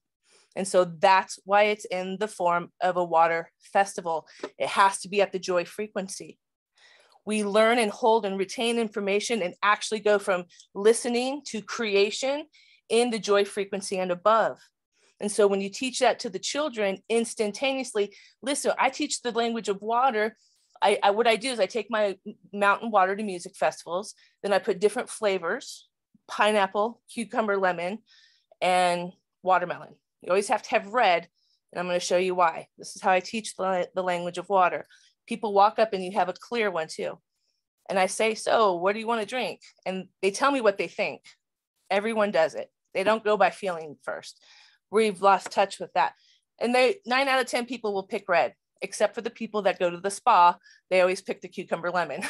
And so that's why it's in the form of a water festival. It has to be at the joy frequency. We learn and hold and retain information and actually go from listening to creation in the joy frequency and above. And so when you teach that to the children instantaneously, listen, I teach the language of water. What I do is I take my mountain water to music festivals, then I put different flavors, pineapple, cucumber, lemon, and watermelon. You always have to have red, and I'm going to show you why. This is how I teach the language of water. People walk up and you have a clear one too. And I say, so what do you want to drink? And they tell me what they think. Everyone does it. They don't go by feeling first. We've lost touch with that. And 9 out of 10 people will pick red, except for the people that go to the spa. They always pick the cucumber lemon.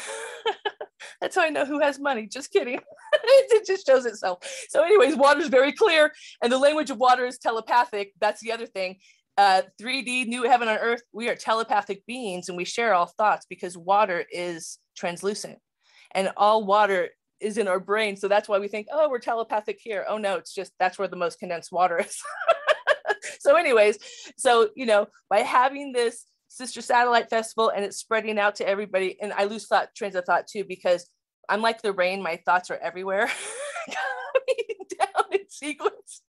That's how I know who has money. Just kidding. It just shows itself. So anyways, water is very clear. And the language of water is telepathic. That's the other thing. 3D, new heaven on earth, we are telepathic beings, and we share all thoughts, because water is translucent and all water is in our brain. So that's why we think, oh, we're telepathic here. Oh no, it's just, that's where the most condensed water is. So anyways, so, by having this Sister Satellite Festival and it's spreading out to everybody, and I lose trains of thought too, because I'm like the rain, my thoughts are everywhere, coming down in sequence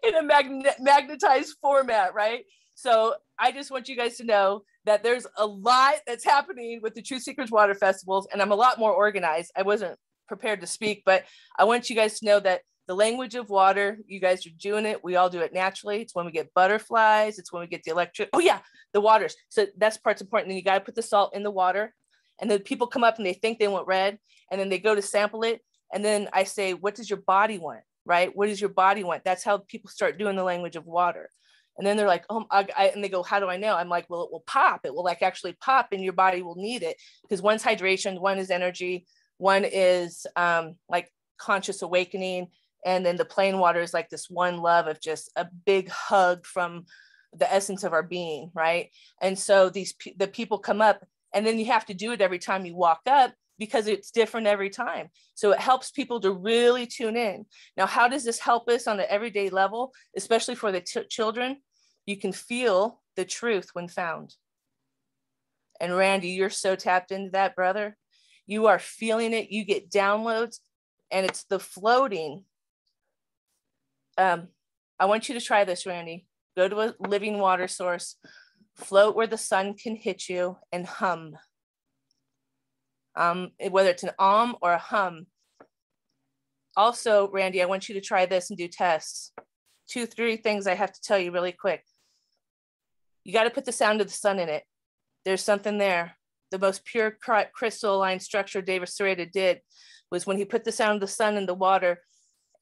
in a magnetized format, right? So I just want you guys to know that there's a lot that's happening with the True Secrets Water Festivals, and I'm a lot more organized. I wasn't prepared to speak, but I want you guys to know that the language of water, you guys are doing it. We all do it naturally. It's when we get butterflies. It's when we get the electric. Oh yeah, the waters. So that's part's important. Then you got to put the salt in the water, and then people come up and they think they want red, and then they go to sample it. And then I say, what does your body want? Right? What does your body want? That's how people start doing the language of water. And then they're like, oh, and they go, how do I know? I'm like, well, it will pop. It will like actually pop, and your body will need it, because one's hydration, one is energy, one is like conscious awakening. And then the plain water is like this one love of just a big hug from the essence of our being, right? And so the people come up, and then you have to do it every time you walk up, because it's different every time. So it helps people to really tune in. Now, how does this help us on an everyday level, especially for the children? You can feel the truth when found. And Randy, you're so tapped into that, brother. You are feeling it. You get downloads. and it's the floating. I want you to try this, Randy. Go to a living water source, float where the sun can hit you, and hum. Whether it's an or a hum. Also, Randy, I want you to try this and do tests. 2, 3 things I have to tell you really quick. You got to put the sound of the sun in it. There's something there. The most pure crystalline structure David Sereda did was when he put the sound of the sun in the water,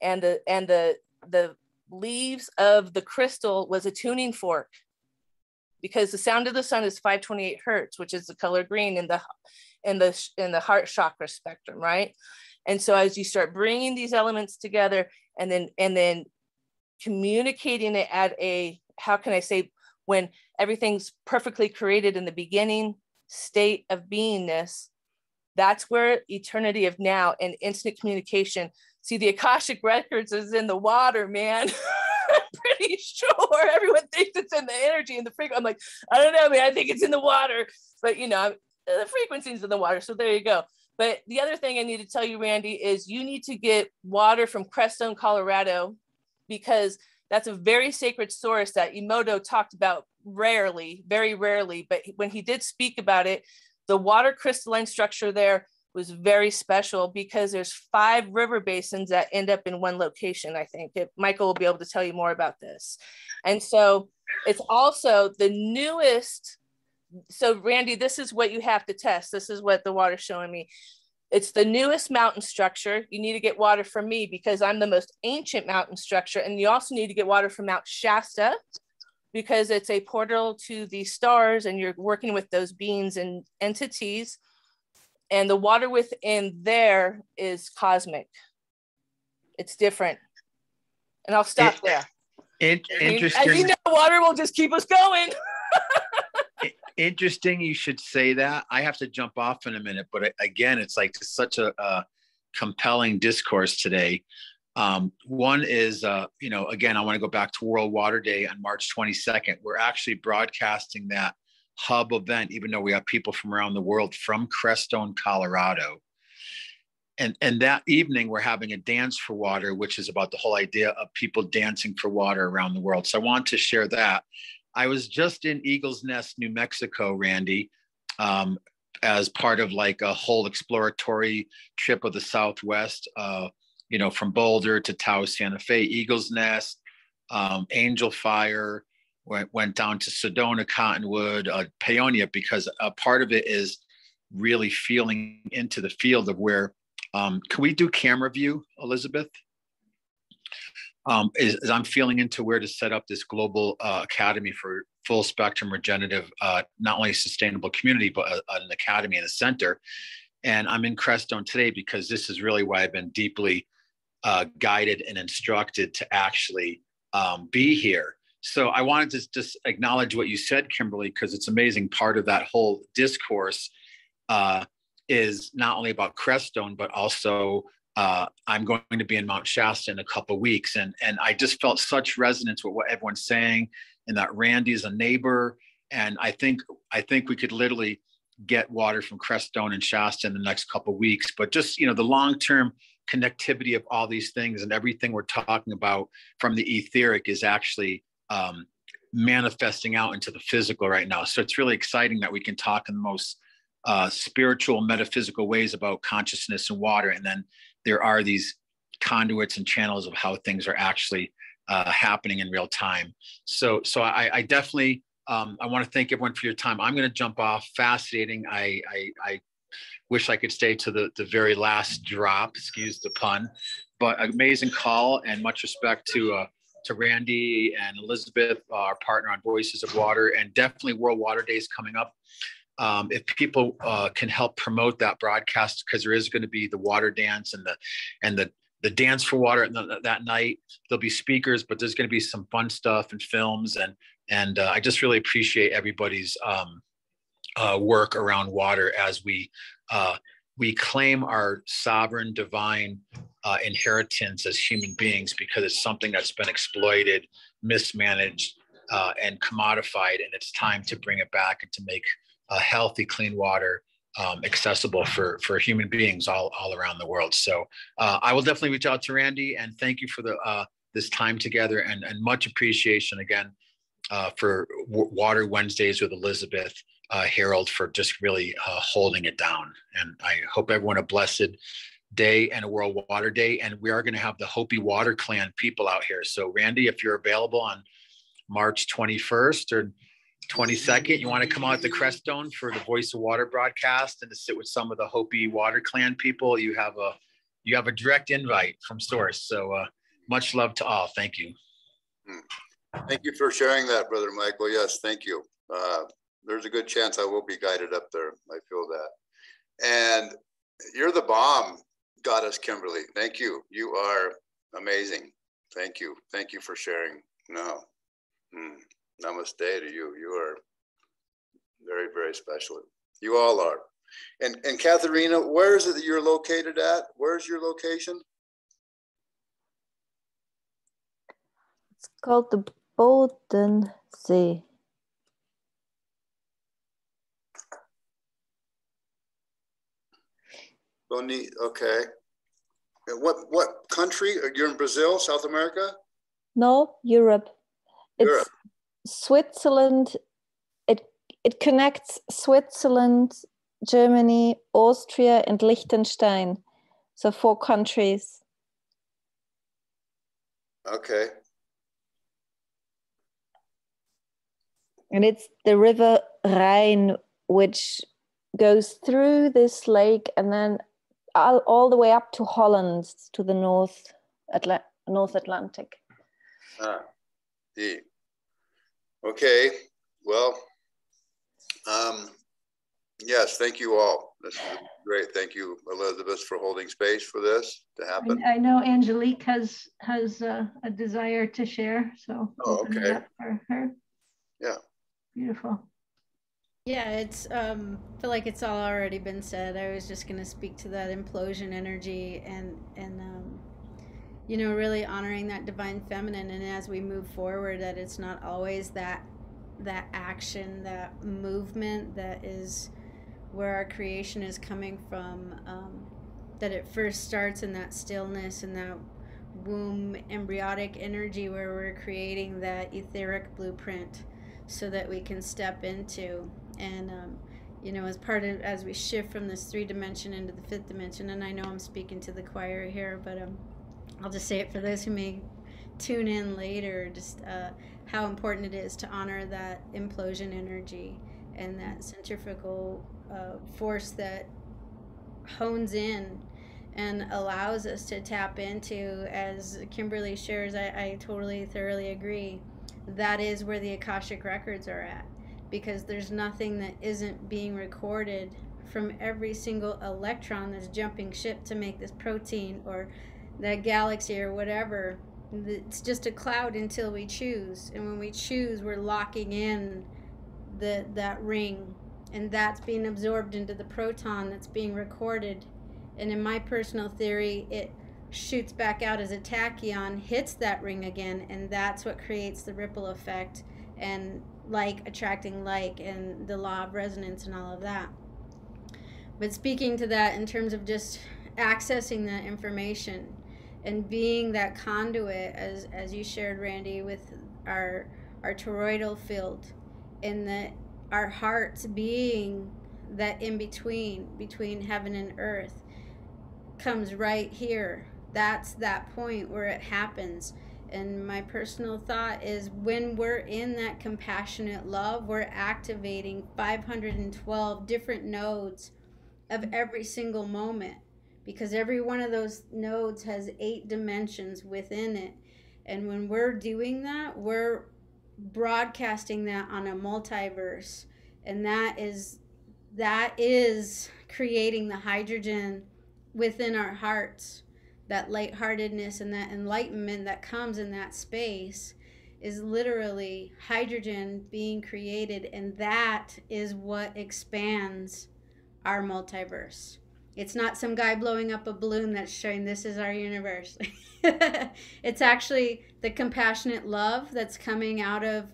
and the leaves of the crystal was a tuning fork, because the sound of the sun is 528 hertz, which is the color green in the heart chakra spectrum, right? And so as you start bringing these elements together and then communicating it at a, how can I say, when everything's perfectly created in the beginning state of beingness, that's where eternity of now and instant communication. See, the Akashic records is in the water, man. I'm pretty sure everyone thinks it's in the energy and the frequency. I'm like, I don't know, man, I think it's in the water, but you know, the frequency's in the water. So there you go. But the other thing I need to tell you, Randy, is you need to get water from Crestone, Colorado, because that's a very sacred source that Emoto talked about rarely, very rarely. But when he did speak about it, the water crystalline structure there was very special, because there's 5 river basins that end up in one location, I think. Michael will be able to tell you more about this. And so it's also the newest. So Randy, this is what you have to test. This is what the water's showing me. It's the newest mountain structure. You need to get water from me because I'm the most ancient mountain structure. And you also need to get water from Mount Shasta, because it's a portal to the stars and you're working with those beings and entities. And the water within there is cosmic. It's different. And I'll stop there. Interesting. As you know, water will just keep us going. Interesting you should say that. I have to jump off in a minute, but again, it's like such a compelling discourse today. One is, again, I want to go back to World Water Day on March 22nd. We're actually broadcasting that hub event, even though we have people from around the world, from Crestone, Colorado. And that evening, we're having a dance for water, which is about the whole idea of people dancing for water around the world. So I want to share that. I was just in Eagles Nest, New Mexico, Randy, as part of like a whole exploratory trip of the Southwest, from Boulder to Taos, Santa Fe, Eagles Nest, Angel Fire, went down to Sedona, Cottonwood, Paonia, because a part of it is really feeling into the field of where, can we do camera view, Elizabeth? Is I'm feeling into where to set up this global academy for full spectrum regenerative, not only sustainable community, but an academy and a center. And I'm in Crestone today because this is really why I've been deeply guided and instructed to actually be here. So I wanted to just acknowledge what you said, Kimberly, because it's amazing. Part of that whole discourse is not only about Crestone, but also I'm going to be in Mount Shasta in a couple of weeks. And I just felt such resonance with what everyone's saying, and that Randy is a neighbor. And I think we could literally get water from Crestone and Shasta in the next couple of weeks. But just, the long-term connectivity of all these things and everything we're talking about from the etheric is actually manifesting out into the physical right now. So it's really exciting that we can talk in the most spiritual, metaphysical ways about consciousness and water. And then there are these conduits and channels of how things are actually happening in real time. So I definitely, I want to thank everyone for your time. I'm going to jump off. Fascinating. I wish I could stay to the very last drop, excuse the pun, but amazing call, and much respect to Randy and Elizabeth, our partner on Voices of Water, and definitely World Water Day is coming up. If people can help promote that broadcast, because there is going to be the water dance and the dance for water that night. There'll be speakers, but there's going to be some fun stuff and films, and I just really appreciate everybody's work around water as we claim our sovereign divine inheritance as human beings, because it's something that's been exploited, mismanaged, and commodified, and it's time to bring it back and to make healthy, clean water accessible for human beings all around the world. So I will definitely reach out to Randy, and thank you for this time together, and much appreciation again for Water Wednesdays with Elizabeth, Harold, for just really holding it down. And I hope everyone a blessed day and a World Water Day. And we are going to have the Hopi Water Clan people out here. So Randy, if you're available on March 21st or 22nd, you want to come out to Crestone for the Voice of Water broadcast and to sit with some of the Hopi Water Clan people, you have a direct invite from source. So much love to all. Thank you. Thank you for sharing that, Brother Michael. Yes, thank you. There's a good chance I will be guided up there. I feel that. And you're the bomb, Goddess Kimberly. Thank you. You are amazing. Thank you. Thank you for sharing. No. Namaste to you. You are very, very special. You all are. And Katharina, where is it that you're located at? Where's your location? It's called the Bodensee. Okay. And what country? You're in Brazil, South America? No, Europe. Europe. It's Switzerland. It connects Switzerland, Germany, Austria, and Liechtenstein. So 4 countries. Okay. And it's the river Rhine, which goes through this lake and then all the way up to Holland, to the North Atlantic. Okay. Well, yes, thank you all. This is great. Thank you, Elizabeth, for holding space for this to happen. I know Angelique has a desire to share, so open it up for her. Yeah. Beautiful. Yeah, it's feel like it's all already been said. I was just gonna speak to that implosion energy and you know, really honoring that divine feminine, and as we move forward, that it's not always that action, that movement that is where our creation is coming from, that it first starts in that stillness and that womb embryonic energy where we're creating that etheric blueprint so that we can step into. And you know, as we shift from this 3-dimension into the 5th dimension, and I know I'm speaking to the choir here, but I'll just say it for those who may tune in later, just how important it is to honor that implosion energy and that centrifugal force that hones in and allows us to tap into, as Kimberly shares, I totally, thoroughly agree, that is where the Akashic records are at, because there's nothing that isn't being recorded from every single electron that's jumping ship to make this protein or that galaxy or whatever. It's just a cloud until we choose, and when we choose, we're locking in that ring, and that's being absorbed into the proton that's being recorded. And in my personal theory, it shoots back out as a tachyon, hits that ring again, and that's what creates the ripple effect and like attracting like and the law of resonance and all of that. But speaking to that in terms of just accessing that information and being that conduit, as you shared, Randy, with our toroidal field, and that our hearts being that in between heaven and earth, comes right here. That's that point where it happens. And my personal thought is, when we're in that compassionate love, we're activating 512 different nodes of every single moment, because every one of those nodes has 8 dimensions within it. And when we're doing that, we're broadcasting that on a multiverse, and that is creating the hydrogen within our hearts. That lightheartedness and that enlightenment that comes in that space is literally hydrogen being created, and that is what expands our multiverse. It's not some guy blowing up a balloon that's showing this is our universe. It's actually the compassionate love that's coming out of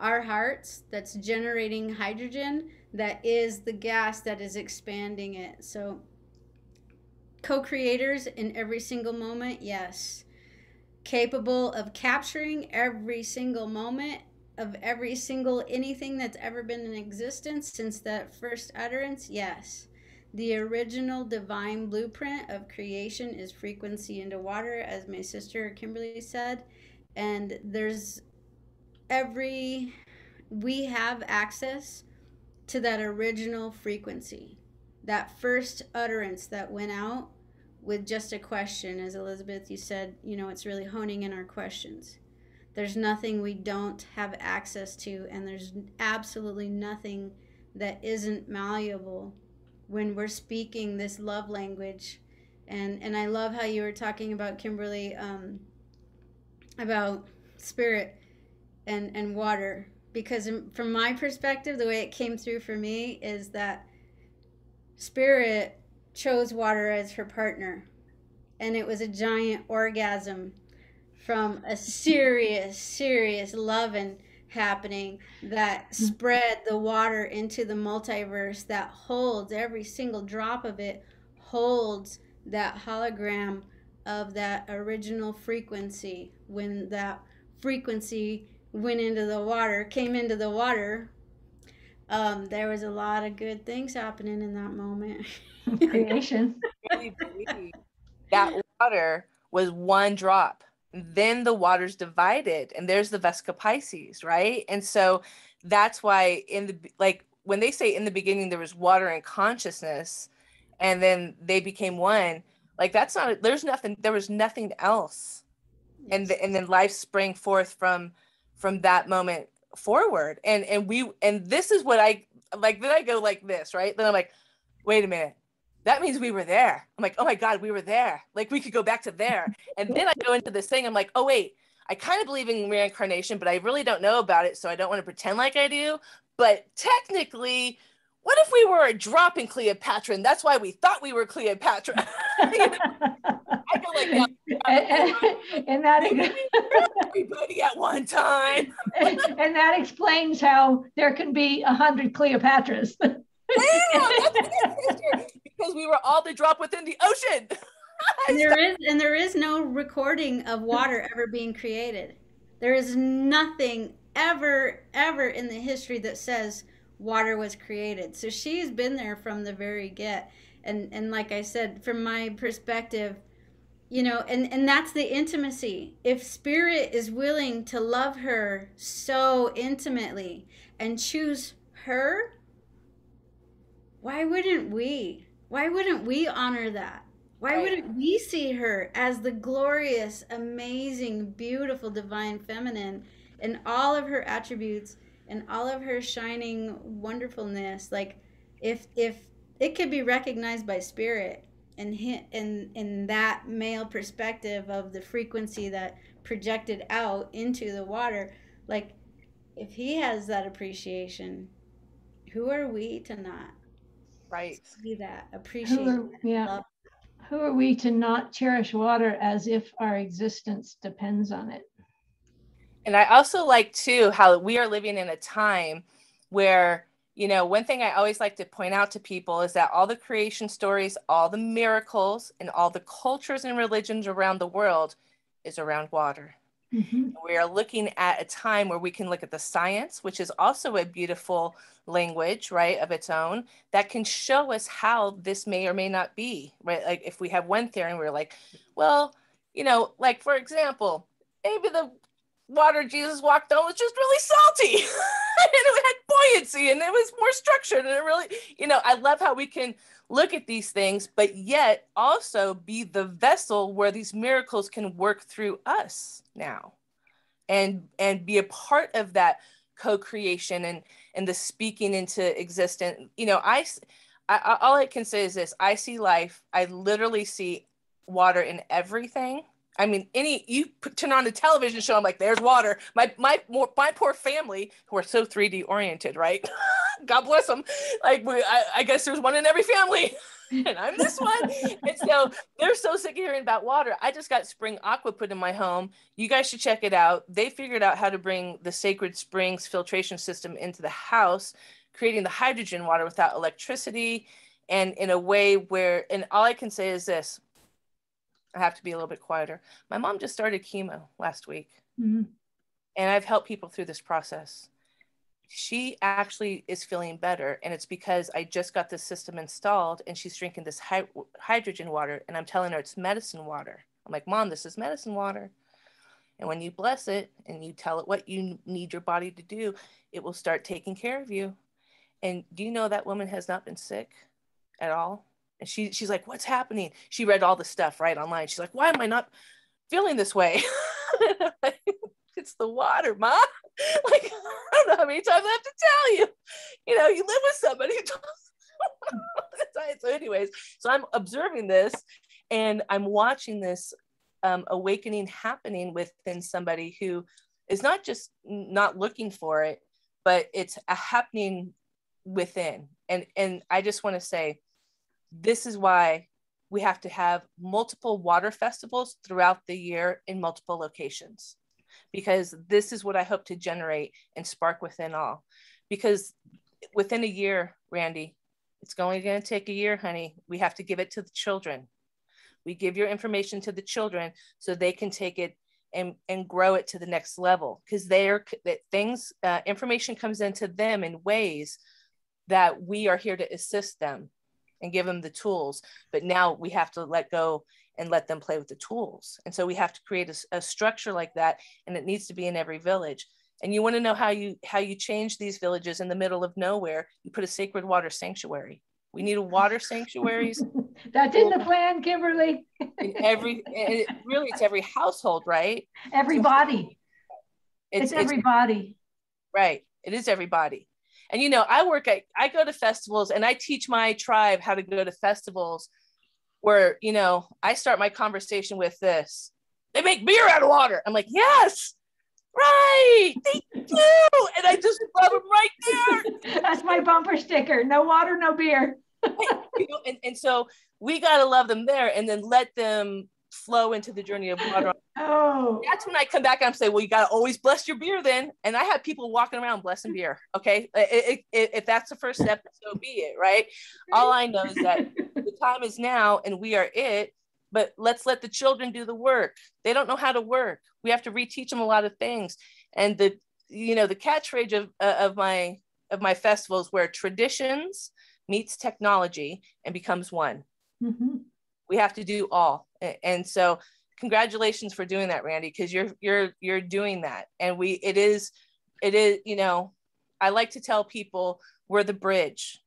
our hearts that's generating hydrogen, that is the gas that is expanding it. So co-creators in every single moment, yes. Capable of capturing every single moment of every single anything that's ever been in existence since that first utterance, yes. The original divine blueprint of creation is frequency into water, as my sister Kimberly said. And we have access to that original frequency, that first utterance that went out with just a question. As Elizabeth, you said, it's really honing in our questions. There's nothing we don't have access to, and there's absolutely nothing that isn't malleable when we're speaking this love language. And I love how you were talking about, Kimberly, about spirit and water, because from my perspective, the way it came through for me is that spirit chose water as her partner, and it was a giant orgasm from a serious loving happening that spread the water into the multiverse, that holds every single drop of it, holds that hologram of that original frequency. When that frequency went into the water, came into the water, there was a lot of good things happening in that moment. Creation. I really believe that water was one drop. Then the waters divided, and there's the Vesca Pisces, right? And so that's why when they say in the beginning there was water and consciousness, and then they became one, like there was nothing else. Yes. And then life sprang forth from that moment forward. And this is what I like. Then I go like this, right? Then I'm like, wait a minute. That means we were there. I'm like, oh my God, we were there. Like we could go back to there. And then I go into this thing. I'm like, oh wait, I kind of believe in reincarnation, but I really don't know about it. So I don't want to pretend like I do. But technically, what if we were a drop in Cleopatra? And that's why we thought we were Cleopatra. I go like that. And that everybody at one time. And that explains how there can be 100 Cleopatras. Because we were all the drop within the ocean. And there is no recording of water ever being created. There is nothing ever in the history that says water was created. So she's been there from the very get. And like I said, from my perspective, and that's the intimacy. If spirit is willing to love her so intimately and choose her, why wouldn't we? Why wouldn't we honor that? Why wouldn't we see her as the glorious, amazing, beautiful, divine feminine in all of her attributes and all of her shining wonderfulness? Like, if it could be recognized by spirit and in that male perspective of the frequency that projected out into the water, like if he has that appreciation, who are we to not? Right. See that, appreciate that, love. Who are we to not cherish water as if our existence depends on it? And I also like too how we are living in a time where, one thing I always like to point out to people is that all the creation stories, all the miracles, and all the cultures and religions around the world is around water. Mm-hmm. We are looking at a time where we can look at the science, which is also a beautiful language, right, of its own, that can show us how this may or may not be, right? Like if we have one theory, we're like, well, like for example, maybe the water Jesus walked on was just really salty and it had buoyancy and it was more structured and it really, I love how we can look at these things, but yet also be the vessel where these miracles can work through us now and be a part of that co-creation and the speaking into existence. All I can say is this: I see life. I literally see water in everything. I mean, you turn on the television show, I'm like, there's water. My poor family who are so 3D oriented, right? God bless them. Like, I guess there's one in every family. and I'm this one. And so they're so sick of hearing about water. I just got spring aqua put in my home. You guys should check it out. They figured out how to bring the Sacred Springs filtration system into the house, creating the hydrogen water without electricity, and in a way where, and all I can say is this, I have to be a little bit quieter. My mom just started chemo last week, and I've helped people through this process. She actually is feeling better, and it's because I just got this system installed, and she's drinking this hydrogen water, and I'm telling her it's medicine water. I'm like, Mom, this is medicine water. And when you bless it and you tell it what you need your body to do, it will start taking care of you. And do you know that woman has not been sick at all? And she's like, what's happening? She read all the stuff right online. She's like, why am I not feeling this way? It's the water, Ma. Like, I don't know how many times I have to tell you. You know, you live with somebody who so anyways, so I'm observing this, and I'm watching this awakening happening within somebody who is not just not looking for it, but it's happening within. And I just want to say, this is why we have to have multiple water festivals throughout the year in multiple locations, because this is what I hope to generate and spark within all. Because within a year, Randy, it's only going to take a year, honey. We have to give it to the children. We give your information to the children so they can take it and grow it to the next level, because information comes into them in ways that we are here to assist them and give them the tools. But now we have to let go and let them play with the tools. And so we have to create a structure like that, and it needs to be in every village. And you want to know how you change these villages in the middle of nowhere? You put a sacred water sanctuary. We need a water sanctuaries. That's in the plan, Kimberly. It's every household, right? Everybody. It's everybody. Right. It is everybody. And, you know, I go to festivals, and I teach my tribe how to go to festivals where, you know, I start my conversation with this. They make beer out of water. I'm like, yes, right. They do. And I just love them right there. That's my bumper sticker. No water, no beer. You know, and so we got to love them there, and then let them flow into the journey of water. Oh, that's when I come back and I'm saying, well, you got to always bless your beer then. And I have people walking around blessing beer. Okay. If that's the first step, so be it. Right. All I know is that the time is now, and we are it, but let's let the children do the work. They don't know how to work. We have to reteach them a lot of things. And the catchphrase of my festivals, where traditions meets technology and becomes one. Mm-hmm. We have to do all. And so congratulations for doing that, Randy, because you're doing that. And it is, you know, I like to tell people we're the bridge.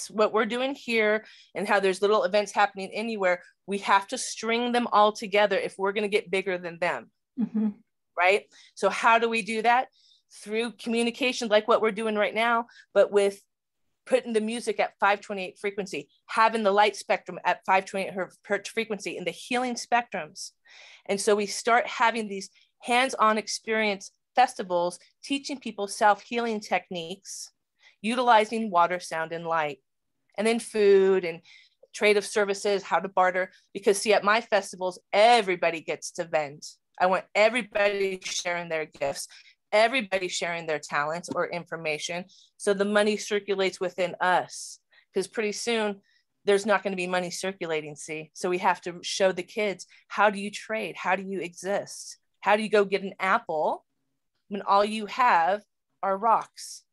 What we're doing here, and how there's little events happening anywhere, we have to string them all together if we're going to get bigger than them. Mm-hmm. Right? So how do we do that? Through communication, like what we're doing right now, but with putting the music at 528 frequency, having the light spectrum at 528 hertz frequency, and the healing spectrums. And so we start having these hands-on experience festivals, teaching people self-healing techniques, utilizing water, sound, and light, and then food and trade of services, how to barter. Because see, at my festivals, everybody gets to vend. I want everybody sharing their gifts, everybody sharing their talents or information, so the money circulates within us. Because pretty soon there's not going to be money circulating, see? So we have to show the kids, how do you trade? How do you exist? How do you go get an apple when all you have are rocks,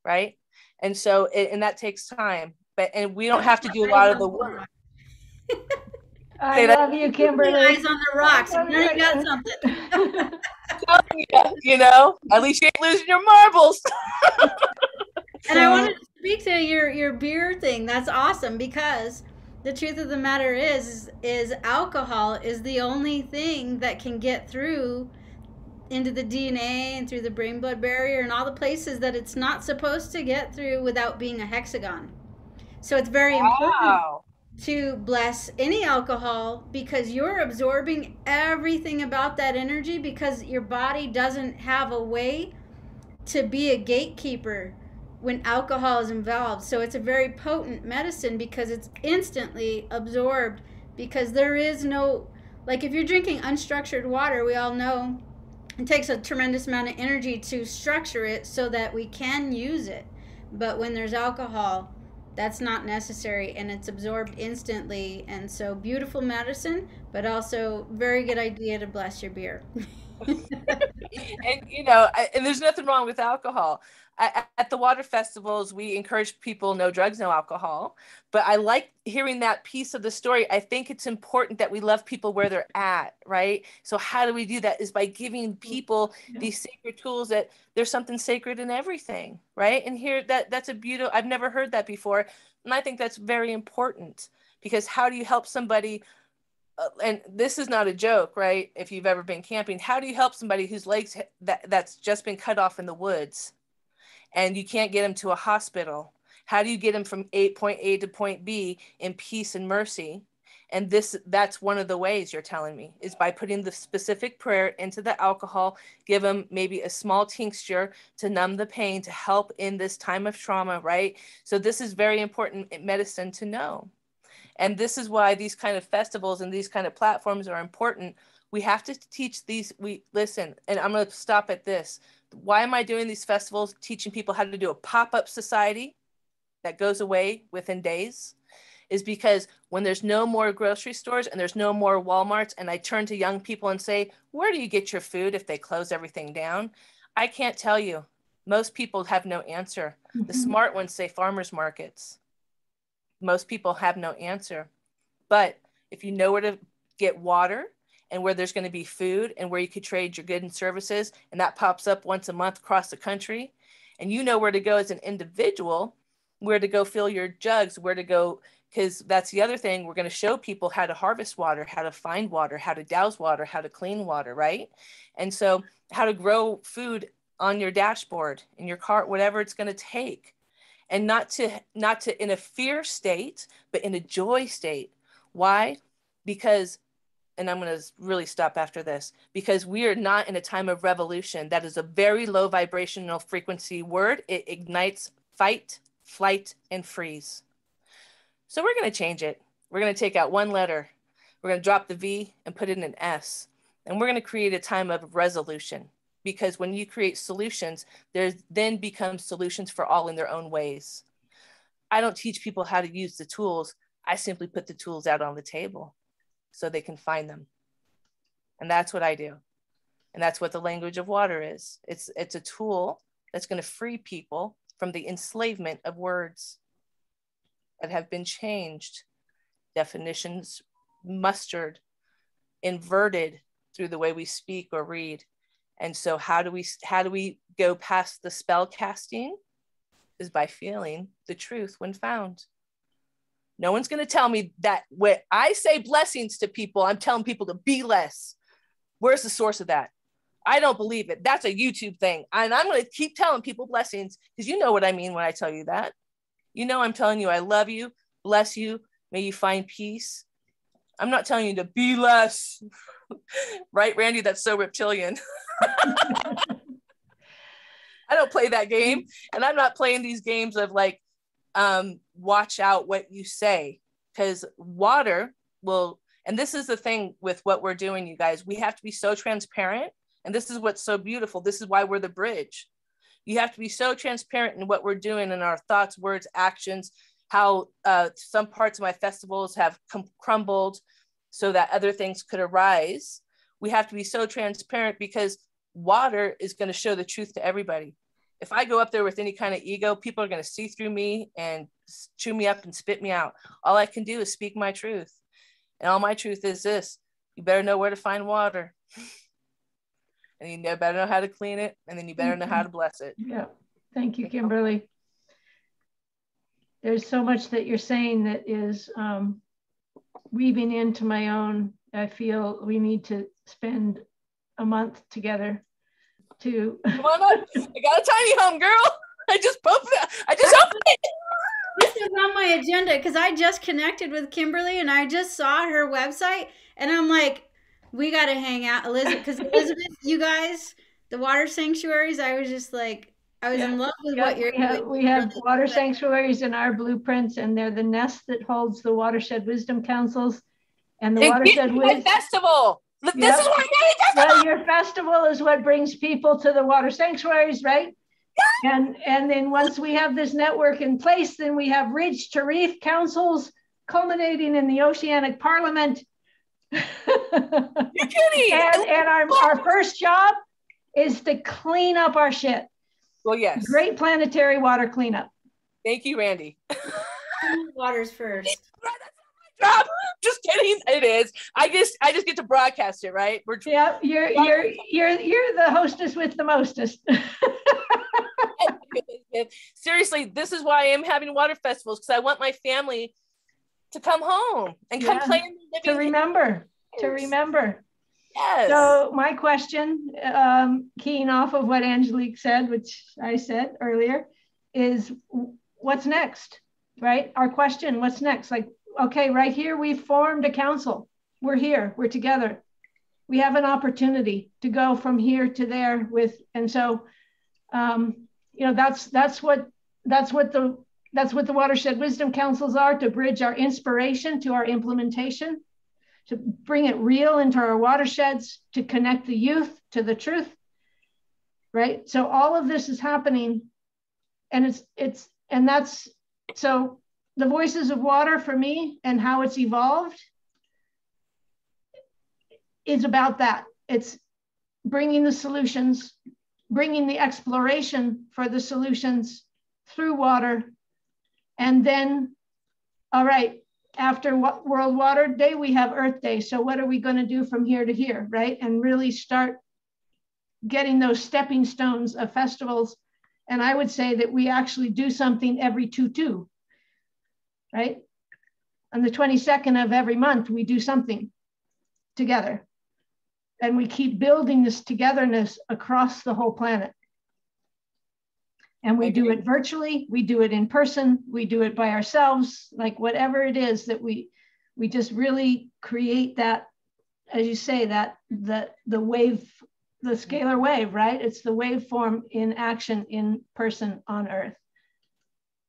right? And so, and that takes time, and we don't have to do a lot of the work. I love you, Kimberly. Eyes on the rocks. You know you got something. You know, at least you ain't losing your marbles. And I wanted to speak to your beer thing. That's awesome, because the truth of the matter is alcohol is the only thing that can get through into the DNA and through the brain blood barrier and all the places that it's not supposed to get through without being a hexagon. So it's very important to bless any alcohol, because you're absorbing everything about that energy, because your body doesn't have a way to be a gatekeeper when alcohol is involved. So it's a very potent medicine because it's instantly absorbed, because there is no, like if you're drinking unstructured water, we all know it takes a tremendous amount of energy to structure it so that we can use it. But when there's alcohol, that's not necessary, and it's absorbed instantly. And so beautiful medicine, but also very good idea to bless your beer. And you know, and there's nothing wrong with alcohol. At the water festivals, we encourage people no drugs, no alcohol. But I like hearing that piece of the story. I think it's important that we love people where they're at, right? So how do we do that? Is by giving people these sacred tools, that there's something sacred in everything, right? And here, that's a beautiful, I've never heard that before. And I think that's very important, because how do you help somebody? And this is not a joke, right? If you've ever been camping, how do you help somebody whose legs that's just been cut off in the woods, and you can't get them to a hospital? How do you get them from point A to point B in peace and mercy? And that's one of the ways you're telling me, is by putting the specific prayer into the alcohol, give them maybe a small tincture to numb the pain, to help in this time of trauma, right? So this is very important medicine to know. And this is why these kind of festivals and these kind of platforms are important. We have to teach these, listen, and I'm going to stop at this. Why am I doing these festivals? Teaching people how to do a pop-up society that goes away within days, is because when there's no more grocery stores and there's no more Walmarts, and I turn to young people and say, where do you get your food if they close everything down? I can't tell you. Most people have no answer. The smart ones say farmers markets. Most people have no answer. But if you know where to get water, and where there's going to be food, and where you could trade your goods and services, and that pops up once a month across the country, and you know where to go as an individual, where to go fill your jugs, where to go, because that's the other thing. We're going to show people how to harvest water, how to find water, how to douse water, how to clean water, right? And so how to grow food on your dashboard, in your cart, whatever it's going to take. And not to in a fear state, but in a joy state. Why? Because, and I'm going to really stop after this, because we are not in a time of revolution. That is a very low vibrational frequency word. It ignites fight, flight, and freeze. So we're going to change it. We're going to take out one letter. We're going to drop the V and put it in an S. And we're going to create a time of resolution. Because when you create solutions, there then becomes solutions for all in their own ways. I don't teach people how to use the tools. I simply put the tools out on the table so they can find them. And that's what I do. And that's what the language of water is. It's a tool that's going to free people from the enslavement of words that have been changed, definitions mustered, inverted through the way we speak or read. And so how do we go past the spell casting? Is by feeling the truth when found. No one's going to tell me that when I say blessings to people, I'm telling people to be less. Where's the source of that? I don't believe it. That's a YouTube thing. And I'm going to keep telling people blessings, because you know what I mean when I tell you that. You know, I'm telling you, I love you, bless you, may you find peace. I'm not telling you to be less. Right, Randy? That's so reptilian. I don't play that game. And I'm not playing these games of like, watch out what you say, because water will, and this is the thing with what we're doing, you guys, we have to be so transparent. And this is what's so beautiful. This is why we're the bridge. You have to be so transparent in what we're doing, in our thoughts, words, actions, how some parts of my festivals have crumbled so that other things could arise. We have to be so transparent, because water is going to show the truth to everybody. If I go up there with any kind of ego, people are going to see through me and chew me up and spit me out. All I can do is speak my truth. And all my truth is this: you better know where to find water. And you better know how to clean it. And then you better know how to bless it. Yeah. Thank you, Kimberly. There's so much that you're saying that is weaving into my own. I feel we need to spend a month together to come on up. I got a tiny home, girl. I just opened it. This is on my agenda because I just connected with Kimberly and I just saw her website and I'm like, we got to hang out, Elizabeth, because Elizabeth, you guys, the water sanctuaries, I was just like, I was in love with Yeah, what you're doing. we have water sanctuaries in our blueprints, and they're the nest that holds the watershed wisdom councils and the watershed festival. Yep. This is what well, your festival is what brings people to the water sanctuaries, right? And then once we have this network in place, then we have ridge to reef councils culminating in the Oceanic Parliament. You're kidding. and our first job is to clean up our shit. Well, yes. Great planetary water cleanup. Thank you, Randy. Waters first. That's not my job. Just kidding. It is. I just get to broadcast it, right? Yeah, you're the hostess with the mostest. Seriously, this is why I am having water festivals, because I want my family to come home and come play in the living to remember. Yes. So my question, keying off of what Angelique said, which I said earlier, is what's next, right? Our question, what's next? Like, okay, right here, we've formed a council. We're here, we're together. We have an opportunity to go from here to there with, and so, you know, that's what the watershed wisdom councils are, to bridge our inspiration to our implementation, to bring it real into our watersheds, to connect the youth to the truth, right? So all of this is happening, and that's so the voices of water for me and how it's evolved is about that. It's bringing the solutions, bringing the exploration for the solutions through water. And then, all right, after World Water Day, we have Earth Day. So what are we going to do from here to here, right? And really start getting those stepping stones of festivals. And I would say that we actually do something every 2/2, right? On the 22nd of every month, we do something together. And we keep building this togetherness across the whole planet. And we do it virtually, we do it in person, we do it by ourselves, like whatever it is that we just really create that, as you say, that the wave, the scalar wave, right? It's the waveform in action in person on Earth.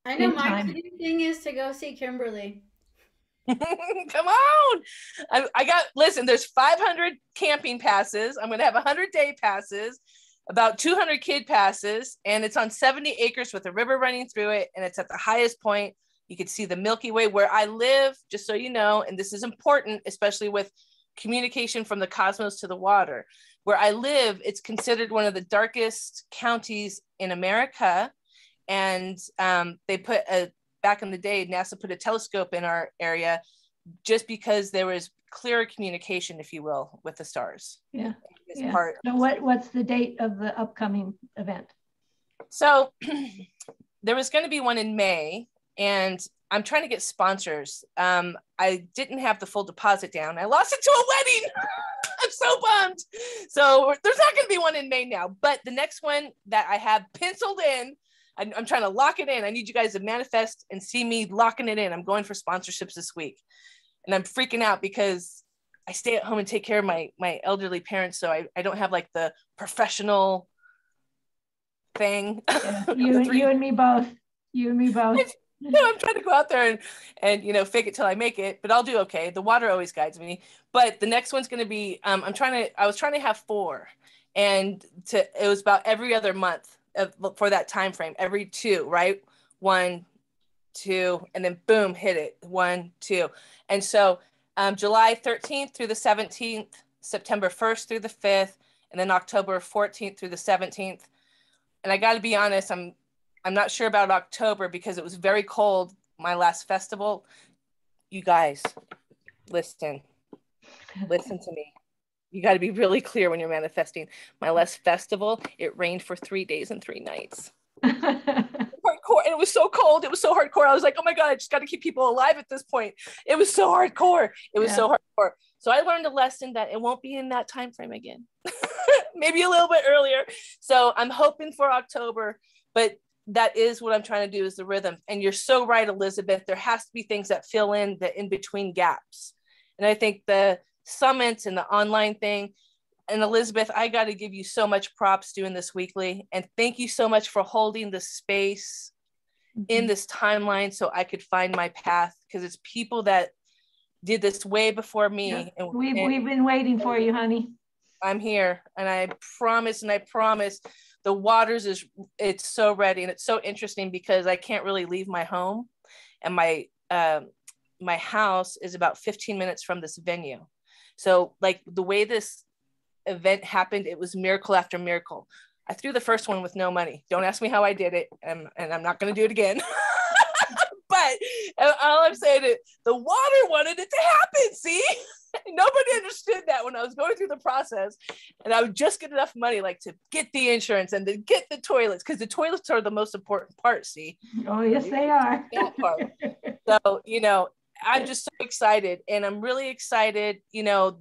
I know my favorite thing is to go see Kimberly. Come on. Listen, there's 500 camping passes. I'm going to have 100 day passes, about 200 kid passes, and it's on 70 acres with a river running through it. And it's at the highest point. You can see the Milky Way where I live, just so you know, and this is important, especially with communication from the cosmos to the water. Where I live, it's considered one of the darkest counties in America. And they put back in the day, NASA put a telescope in our area just because there was clearer communication, if you will, with the stars. Yeah. So what's the date of the upcoming event? So there was going to be one in May, and I'm trying to get sponsors. I didn't have the full deposit down. I lost it to a wedding. I'm so bummed. So there's not going to be one in May now, but the next one that I have penciled in, I'm trying to lock it in. I need you guys to manifest and see me locking it in. I'm going for sponsorships this week. And I'm freaking out because I stay at home and take care of my elderly parents. So I don't have like the professional thing. Yeah, you and me both. You and me both. I'm trying to go out there and you know, fake it till I make it, but I'll do okay. The water always guides me. But the next one's going to be, I was trying to have 4, and it was about every other month for that time frame, every 2, right? 1, 2, and then boom, hit it. 1, 2. And so July 13th through the 17th, September 1st through the 5th, and then October 14th through the 17th. And I got to be honest, I'm not sure about October because it was very cold, my last festival. You guys, listen to me. You got to be really clear when you're manifesting. My last festival, it rained for 3 days and 3 nights. Hardcore, and it was so cold. It was so hardcore. I was like, oh my God, I just got to keep people alive at this point. It was so hardcore. So hardcore. So I learned a lesson that it won't be in that time frame again. Maybe a little bit earlier. So I'm hoping for October, but that is what I'm trying to do, is the rhythm. And you're so right, Elizabeth. There has to be things that fill in the in-between gaps. And I think the summits and the online thing, And Elizabeth, I got to give you so much props doing this weekly. And thank you so much for holding the space in this timeline so I could find my path, because it's people that did this way before me. Yeah. And We've been waiting for you, honey. I'm here, and I promise the waters it's so ready. And it's so interesting because I can't really leave my home, and my house is about 15 minutes from this venue. So like the way this event happened, it was miracle after miracle. I threw the first one with no money. Don't ask me how I did it, and I'm not going to do it again. But all I'm saying is the water wanted it to happen. See, nobody understood that when I was going through the process, and I would just get enough money like to get the insurance and to get the toilets, because the toilets are the most important part. See? Oh, yes, they are. That part. So, you know, I'm just so excited, and I'm really excited. You know,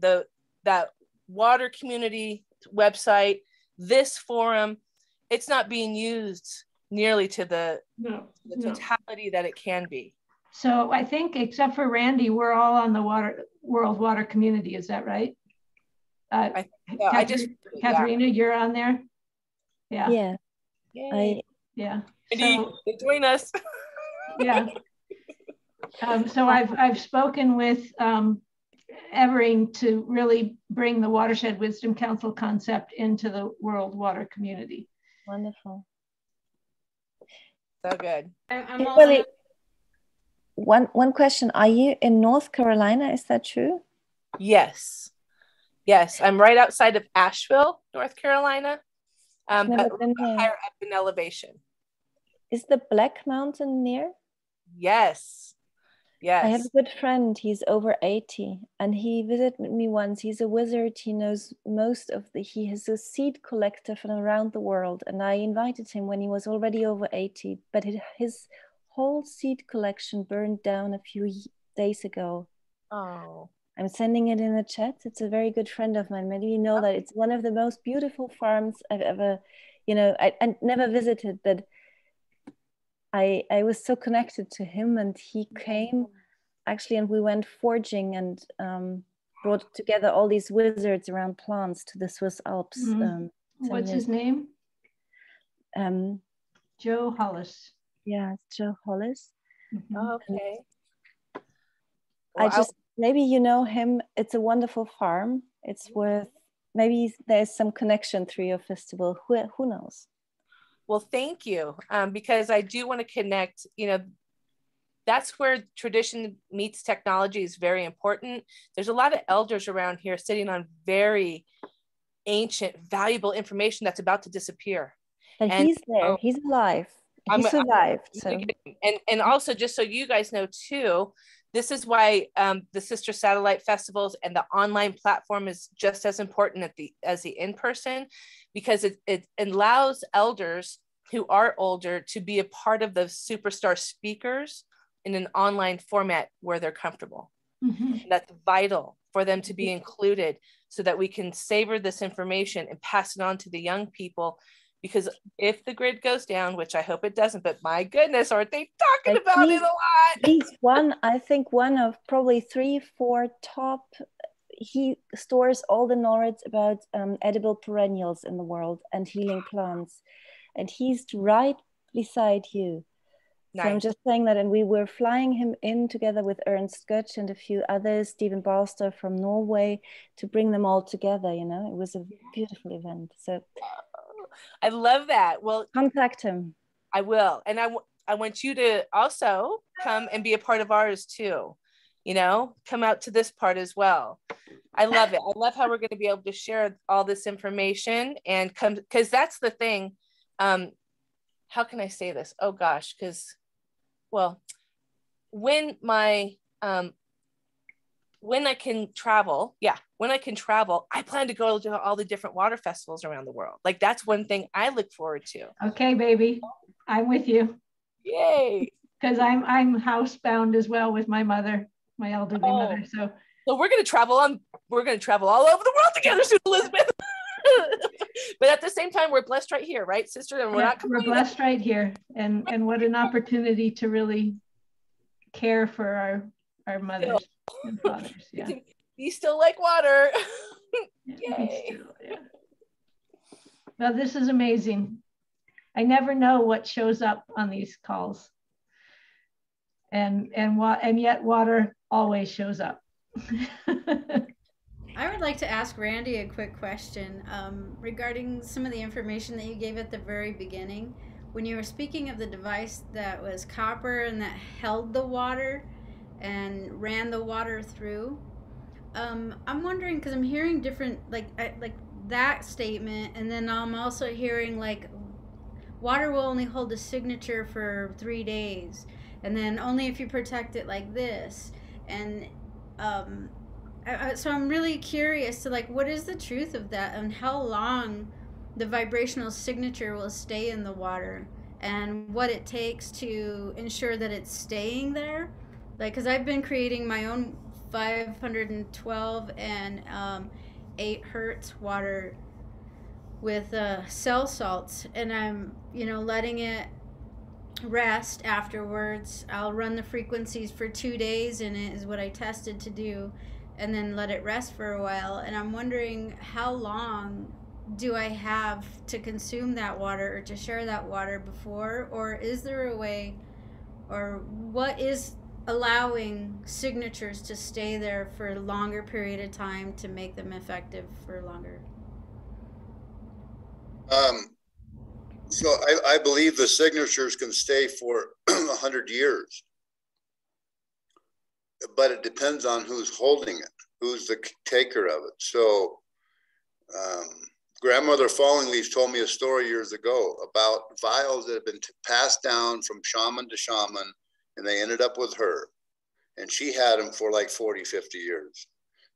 that water community website, this forum, it's not being used nearly to the totality that it can be. So I think, except for Randy, we're all on the World Water Community. Is that right? Katharina, you're on there. Yeah. Yeah. So, join us. Yeah. So I've spoken with Evering to really bring the Watershed Wisdom Council concept into the World Water Community. Wonderful. So good. I'm all Really, one question. Are you in North Carolina? Is that true? Yes. I'm right outside of Asheville, North Carolina, but higher up in elevation. Is the Black Mountain near? Yes. I have a good friend. He's over 80, and he visited me once. He's a wizard. He knows he has a seed collector from around the world. And I invited him when he was already over 80, but his whole seed collection burned down a few days ago. Oh. I'm sending it in the chat. It's a very good friend of mine. Maybe you know that it's one of the most beautiful farms I've ever, I never visited, but I was so connected to him, and he came actually, and we went foraging and brought together all these wizards around plants to the Swiss Alps. What's his name? Joe Hollis. Yeah, it's Joe Hollis. Okay. Maybe you know him. It's a wonderful farm. It's maybe there's some connection through your festival. Who knows? Well, thank you, because I do want to connect. That's where tradition meets technology is very important. There's a lot of elders around here sitting on very ancient, valuable information that's about to disappear. And he's there. He's alive. He survived. And also, just so you guys know too, this is why the Sister Satellite Festivals and the online platform is just as important as the in-person, because it allows elders who are older to be a part of the superstar speakers in an online format where they're comfortable. Mm-hmm. That's vital for them to be included so that we can savor this information and pass it on to the young people. Because if the grid goes down, which I hope it doesn't, but my goodness, aren't they talking about it a lot? He's one of probably 3-4 top. He stores all the knowledge about edible perennials in the world and healing plants. And he's right beside you. Nice. So I'm just saying that, and we were flying him in together with Ernst Götz and a few others, Stephen Balster from Norway, to bring them all together. It was a beautiful event. So I love that. Well, contact him. I will. And I want you to also come and be a part of ours too. Come out to this part as well. I love it. I love how we're going to be able to share all this information and come, because that's the thing. How can I say this? Oh gosh, when I can travel, I plan to go to all the different water festivals around the world. Like, that's one thing I look forward to. Okay, baby, I'm with you. Yay! Because I'm housebound as well with my mother, my elderly mother. So we're gonna travel all over the world together soon, Elizabeth. But at the same time, we're blessed right here, right, sister? And we're blessed right here. And what an opportunity to really care for our mothers and fathers. Yeah. You still like water. Yay. Yeah. Well, this is amazing. I never know what shows up on these calls. And yet water always shows up. I would like to ask Randy a quick question regarding some of the information that you gave at the very beginning. When you were speaking of the device that was copper and that held the water and ran the water through, I'm wondering, because I'm hearing different, like that statement, and then I'm also hearing like water will only hold a signature for 3 days, and then only if you protect it like this. And so I'm really curious to like, what is the truth of that, and how long the vibrational signature will stay in the water, and what it takes to ensure that it's staying there. Like, because I've been creating my own 512 and 8 hertz water with cell salts, and I'm letting it rest afterwards. I'll run the frequencies for 2 days, and it is what I tested to do, and then let it rest for a while. And I'm wondering, how long do I have to consume that water or to share that water before, or is there a way, or what is allowing signatures to stay there for a longer period of time to make them effective for longer? So I believe the signatures can stay for 100 years, but it depends on who's holding it, who's the taker of it. So Grandmother Falling Leaf told me a story years ago about vials that had been passed down from shaman to shaman, and they ended up with her. And she had them for like 40, 50 years.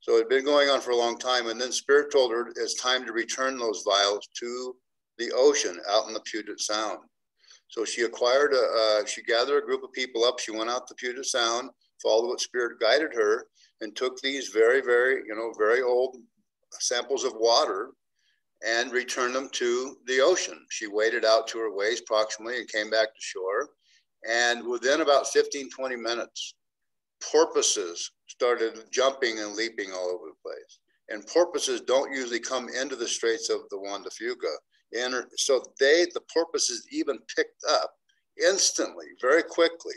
So it had been going on for a long time. And then Spirit told her it's time to return those vials to the ocean out in the Puget Sound. So she she gathered a group of people up. She went out to Puget Sound, followed what Spirit guided her, and took these very, very, very old samples of water and returned them to the ocean. She waded out to her waist approximately and came back to shore. And within about 15, 20 minutes, porpoises started jumping and leaping all over the place. And porpoises don't usually come into the Straits of the Juan de Fuca. And so the porpoises even picked up instantly, very quickly,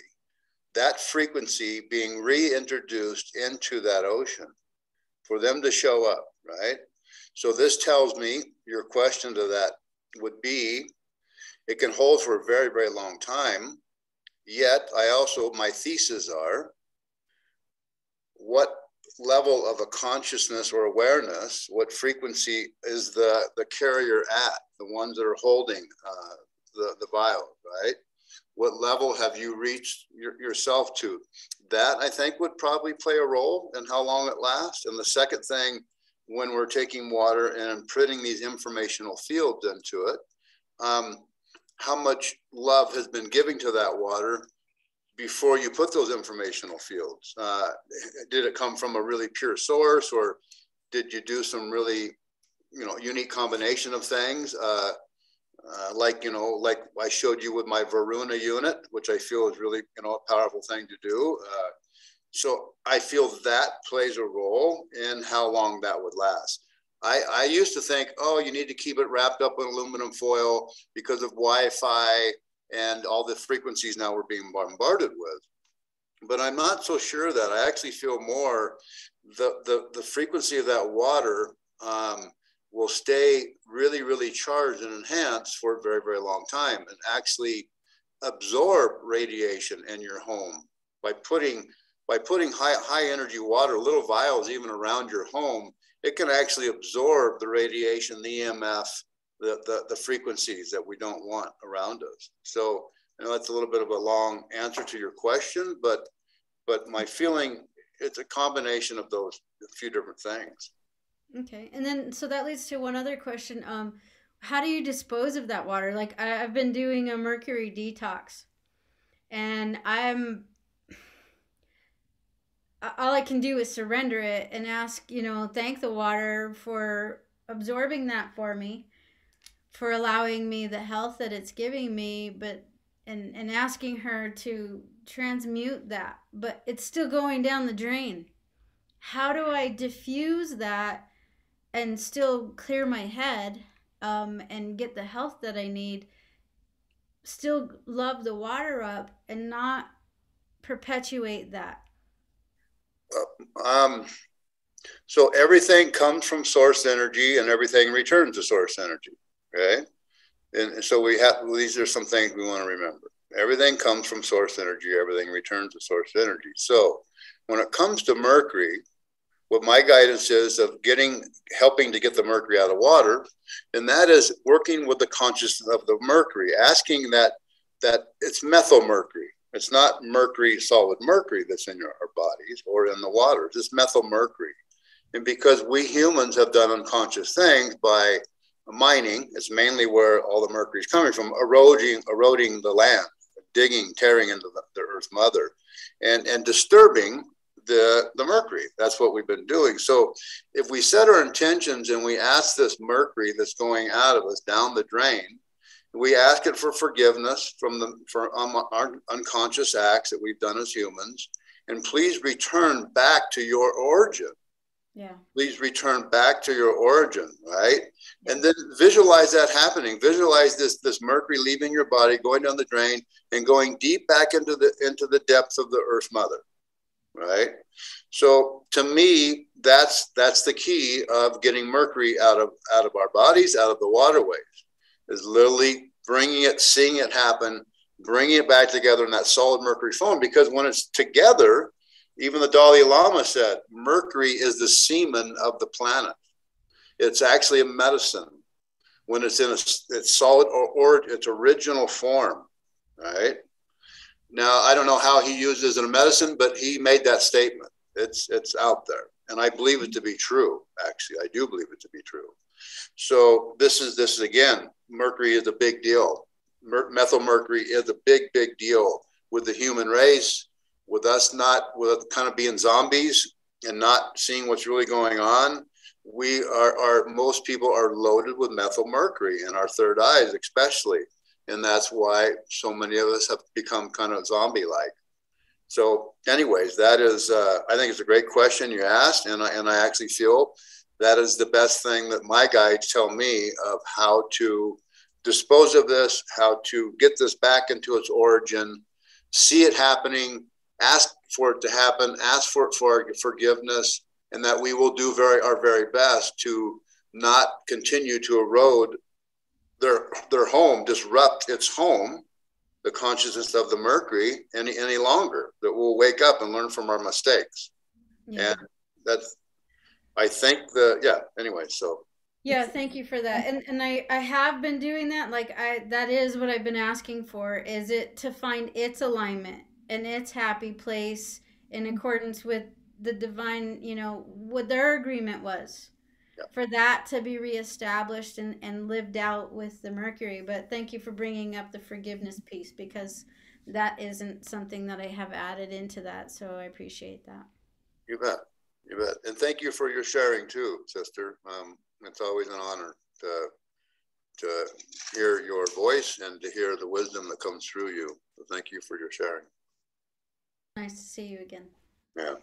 that frequency being reintroduced into that ocean for them to show up, right? So this tells me, your question to that would be, it can hold for a very, very long time. Yet my thesis are, what level of a consciousness or awareness, what frequency is the carrier at, the ones that are holding the vial, right? What level have you reached yourself to? That, I think, would probably play a role in how long it lasts. And the second thing, when we're taking water and putting these informational fields into it, how much love has been given to that water before you put those informational fields? Did it come from a really pure source, or did you do some really, unique combination of things? Like I showed you with my Varuna unit, which I feel is really, a powerful thing to do. So I feel that plays a role in how long that would last. I used to think, you need to keep it wrapped up in aluminum foil because of Wi-Fi and all the frequencies now we're being bombarded with. But I'm not so sure that. I actually feel more the frequency of that water will stay really, really charged and enhanced for a very, very long time, and actually absorb radiation in your home by putting high energy water, little vials even around your home. It can actually absorb the radiation, the EMF, the frequencies that we don't want around us. So that's a little bit of a long answer to your question, but my feeling, it's a combination of those few different things. Okay, and then so that leads to one other question. How do you dispose of that water? Like, I've been doing a mercury detox, and all I can do is surrender it and ask, thank the water for absorbing that for me, for allowing me the health that it's giving me, but and asking her to transmute that, but it's still going down the drain. How do I diffuse that and still clear my head, and get the health that I need, still love the water up and not perpetuate that. Um, so everything comes from source energy and everything returns to source energy. Okay. And so these are some things we want to remember. Everything comes from source energy, everything returns to source energy. So when it comes to mercury, what my guidance is of helping to get the mercury out of water, and that is working with the consciousness of the mercury, asking that it's methyl mercury. It's not mercury, solid mercury that's in our bodies or in the water. It's methyl mercury. And because we humans have done unconscious things by mining, it's mainly where all the mercury is coming from, eroding the land, digging, tearing into the earth mother, and disturbing the mercury. That's what we've been doing. So if we set our intentions and we ask this mercury that's going out of us down the drain, we ask it for forgiveness for our unconscious acts that we've done as humans, and please return back to your origin. Yeah. Please return back to your origin, right? Yeah. And then visualize that happening. Visualize this mercury leaving your body, going down the drain, and going deep back into the depths of the earth mother, right? So to me, that's the key of getting mercury out of our bodies, out of the waterways, is literally bringing it, seeing it happen, bringing it back together in that solid mercury form. Because when it's together, even the Dalai Lama said, mercury is the semen of the planet. It's actually a medicine when it's in its solid or its original form, right? Now, I don't know how he uses it in a medicine, but he made that statement. It's out there. And I believe it to be true, actually. I do believe it to be true. So this is again, mercury is a big deal. Methyl mercury is a big, big deal with the human race, with us with kind of being zombies and not seeing what's really going on. Most people are loaded with methyl mercury in our third eyes, especially. And that's why so many of us have become kind of zombie-like. So anyways, that is, I think it's a great question you asked. And I actually feel that is the best thing that my guides tell me of how to dispose of this, how to get this back into its origin, see it happening, ask for it to happen, ask for forgiveness, and that we will do our very best to not continue to erode their home, disrupt its home, the consciousness of the mercury any longer, that we'll wake up and learn from our mistakes. Yeah. And that's, I think anyway, so. Yeah, thank you for that. And I have been doing that. Like that is what I've been asking for, is it to find its alignment and its happy place in accordance with the divine, what their agreement was. Yeah. For that to be reestablished and lived out with the mercury. But thank you for bringing up the forgiveness piece, because that isn't something that I have added into that. So I appreciate that. You bet. You bet. And thank you for your sharing too, sister. It's always an honor to hear your voice and to hear the wisdom that comes through you. So thank you for your sharing. Nice to see you again. Yeah.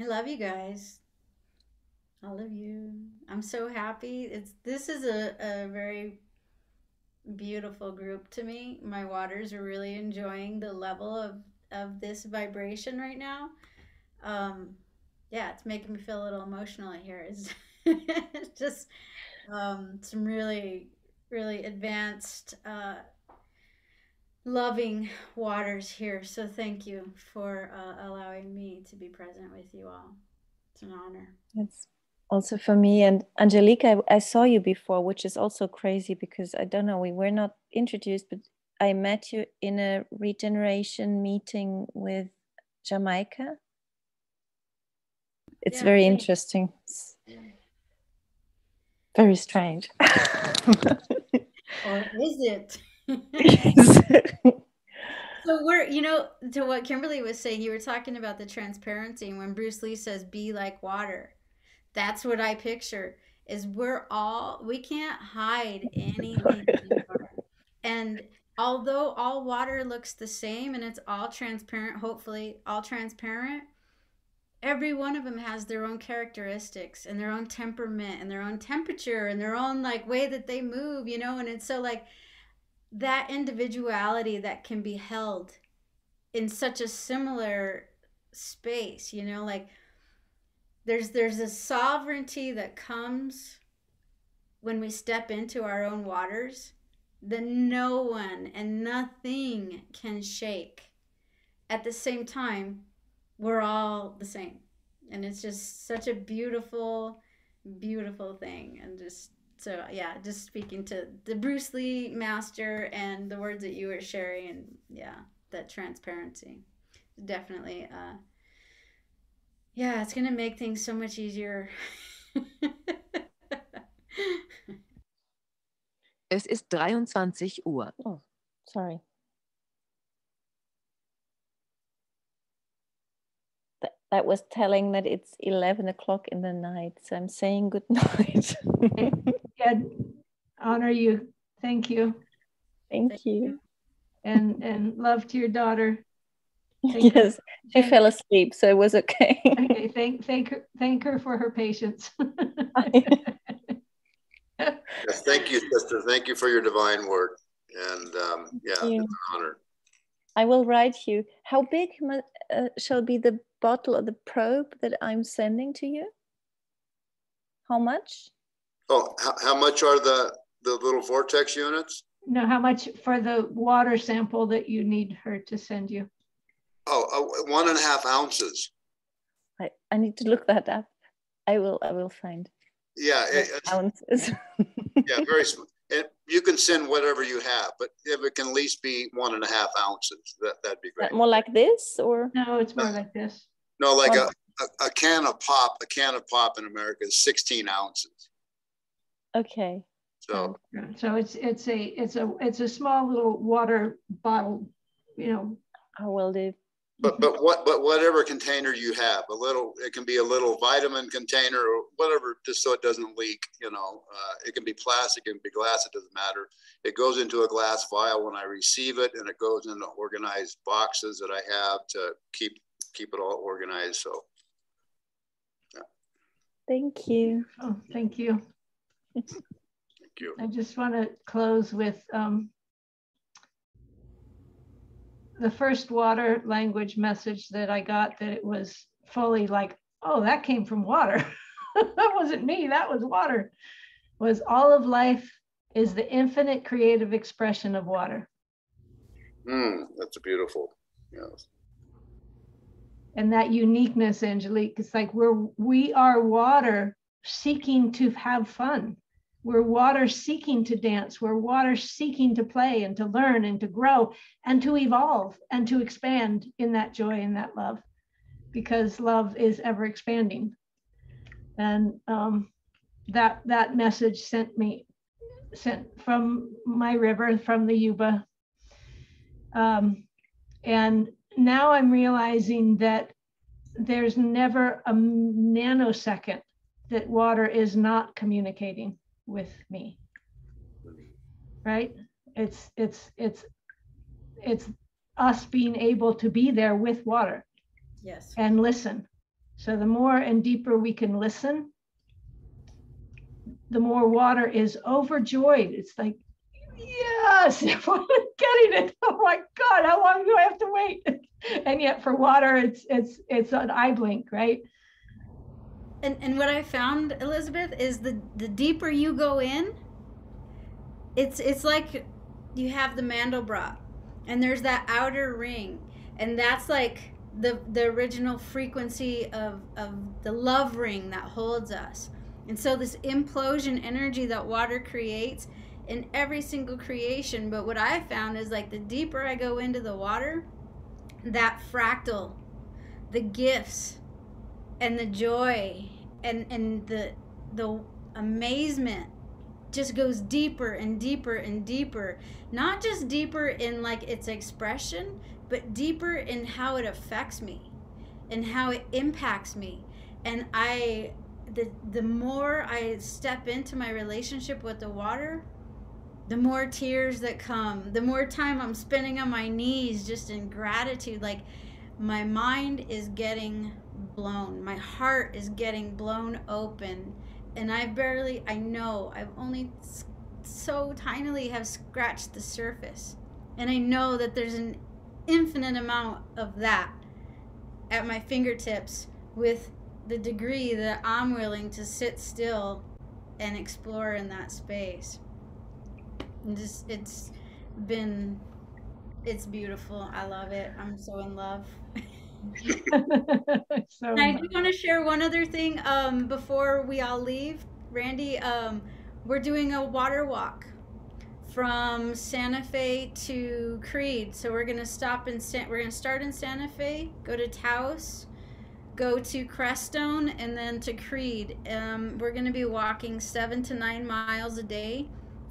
I love you guys. All of you. I'm so happy. This is a very beautiful group to me. My waters are really enjoying the level of this vibration right now. Yeah, it's making me feel a little emotional here. It's just some really, really advanced loving waters here. So thank you for allowing me to be present with you all. It's an honor. It's also for me. And Angelica, I saw you before, which is also crazy because I don't know, we were not introduced, but I met you in a regeneration meeting with Jamaica. It's very interesting. It's very strange. Or is it? Yes. So we're, to what Kimberly was saying, you were talking about the transparency, and when Bruce Lee says, be like water, that's what I picture, is we can't hide anything anymore. And although all water looks the same and it's all transparent, hopefully all transparent, every one of them has their own characteristics and their own temperament and their own temperature and their own like way that they move, you know. And it's so like that individuality that can be held in such a similar space, you know, like there's a sovereignty that comes when we step into our own waters that no one and nothing can shake. At the same time, we're all the same. And it's just such a beautiful, beautiful thing. And just, so yeah, just speaking to the Bruce Lee master and the words that you were sharing, and yeah, that transparency. Definitely, yeah, it's going to make things so much easier. Es ist 23 Uhr. Oh, sorry. That was telling that it's 11 o'clock in the night. So I'm saying good night. Yeah, honor you. Thank you. Thank you. And love to your daughter. Yes, she fell asleep, so it was okay. Okay, thank her for her patience. Yes, thank you, sister. Thank you for your divine work. And yeah, it's an honor. I will write you. How big shall be the bottle or the probe that I'm sending to you? How much? Oh, how much are the little vortex units? No, how much for the water sample that you need her to send you? Oh, 1.5 ounces. I need to look that up. I will find. Yeah, ounces. Yeah, very small. And you can send whatever you have, but if it can at least be 1.5 ounces, that'd be great. More like this, or no? It's more like this. No, like a can of pop. A can of pop in America is 16 ounces. Okay. So it's a small little water bottle, you know. I will do. But whatever container you have, it can be a little vitamin container or whatever, just so it doesn't leak. You know, it can be plastic, it can be glass. It doesn't matter. It goes into a glass vial when I receive it, and it goes into organized boxes that I have to keep it all organized. So, yeah. Thank you. Oh, thank you. Thank you. I just want to close with the first water language message that I got, that it was fully like, oh, that came from water. That wasn't me, that was water. Was all of life is the infinite creative expression of water. That's beautiful. Yes. And that uniqueness, Angelique, it's like we are water seeking to have fun. We're water seeking to dance. We're water seeking to play and to learn and to grow and to evolve and to expand in that joy and that love, because love is ever expanding. And that message sent from my river, from the Yuba. And now I'm realizing that there's never a nanosecond that water is not communicating with me, right? It's us being able to be there with water. Yes. And listen. So the more and deeper we can listen, the more water is overjoyed. It's like, yes, I'm getting it. Oh my God, how long do I have to wait? And yet for water, it's an eye blink, right? And what I found, Elizabeth, is the deeper you go in, it's like you have the Mandelbrot, and there's that outer ring, and that's like the original frequency of the love ring that holds us. And so this implosion energy that water creates in every single creation. But what I found is like the deeper I go into the water, that fractal, the gifts and the joy and the amazement just goes deeper and deeper and deeper. Not just deeper in like its expression, but deeper in how it affects me and how it impacts me. And the more I step into my relationship with the water, the more tears that come, the more time I'm spending on my knees just in gratitude. Like, my mind is getting blown, my heart is getting blown open, and I know I've only so tinily have scratched the surface, and I know that there's an infinite amount of that at my fingertips, with the degree that I'm willing to sit still and explore in that space. And just, it's beautiful. I love it. I'm so in love. So And I do want to share one other thing before we all leave. Randy, we're doing a water walk from Santa Fe to Creed. So we're gonna start in Santa Fe, go to Taos, go to Crestone, and then to Creed. We're gonna be walking 7 to 9 miles a day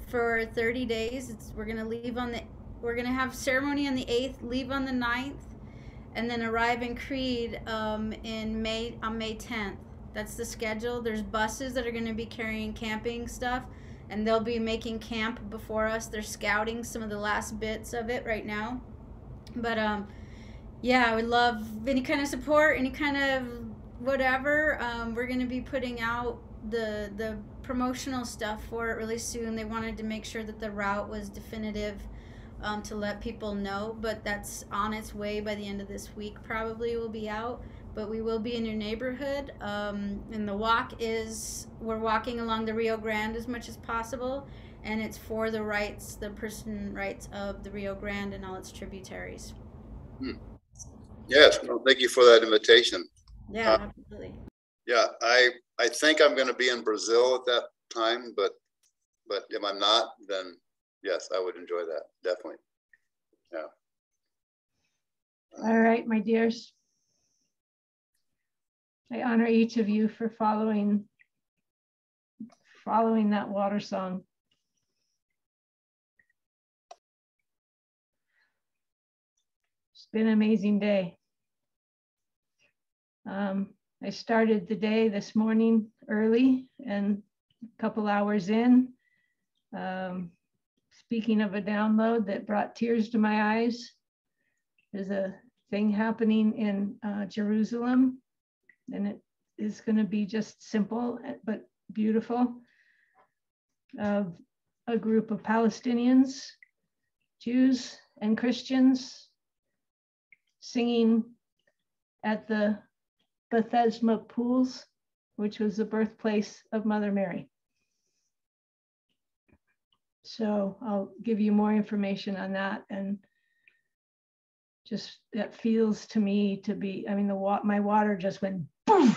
for 30 days. We're gonna have ceremony on the 8th, leave on the 9th, and then arrive in Creed on May 10th. That's the schedule. There's buses that are going to be carrying camping stuff, and they'll be making camp before us. They're scouting some of the last bits of it right now. But yeah, I would love any kind of support, any kind of whatever. We're going to be putting out the promotional stuff for it really soon. They wanted to make sure that the route was definitive, to let people know, but that's on its way. By the end of this week probably will be out, but we will be in your neighborhood. And the walk is, we're walking along the Rio Grande as much as possible, and it's for the person rights of the Rio Grande and all its tributaries. Yes, well, thank you for that invitation. Yeah, absolutely. Yeah, I think I'm going to be in Brazil at that time, but if I'm not, then yes, I would enjoy that, definitely. Yeah. All right, my dears. I honor each of you for following that water song. It's been an amazing day. I started the day this morning early, and a couple hours in, speaking of a download that brought tears to my eyes, there's a thing happening in Jerusalem, and it is going to be just simple but beautiful, of a group of Palestinians, Jews, and Christians singing at the Bethesda pools, which was the birthplace of Mother Mary. So I'll give you more information on that, and just that feels to me to be, I mean, my water just went boom.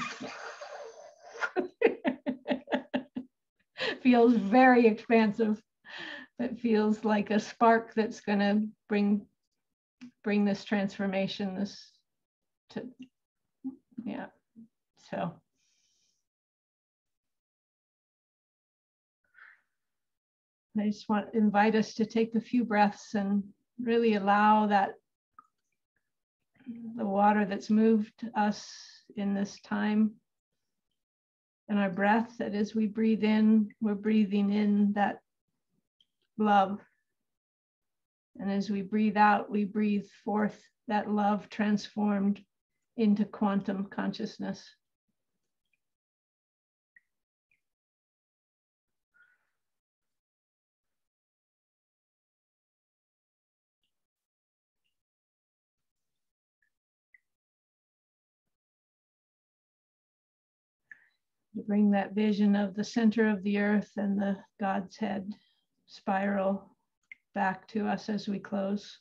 Feels very expansive. It feels like a spark that's going to bring this transformation, yeah. So I just want to invite us to take a few breaths and really allow that the water that's moved us in this time, and our breath, that as we breathe in, we're breathing in that love. And as we breathe out, we breathe forth that love transformed into quantum consciousness. To bring that vision of the center of the earth and the God's head spiral back to us as we close.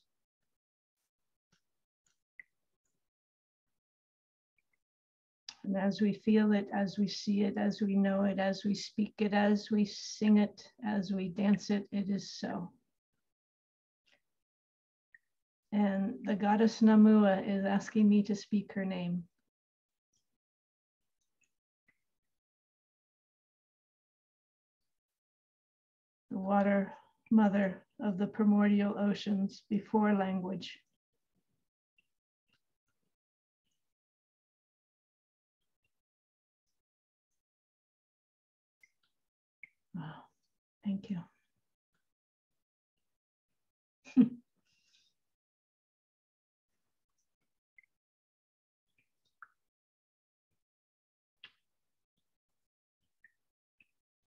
And as we feel it, as we see it, as we know it, as we speak it, as we sing it, as we dance it, it is so. And the goddess Namua is asking me to speak her name. The water mother of the primordial oceans before language. Wow, thank you.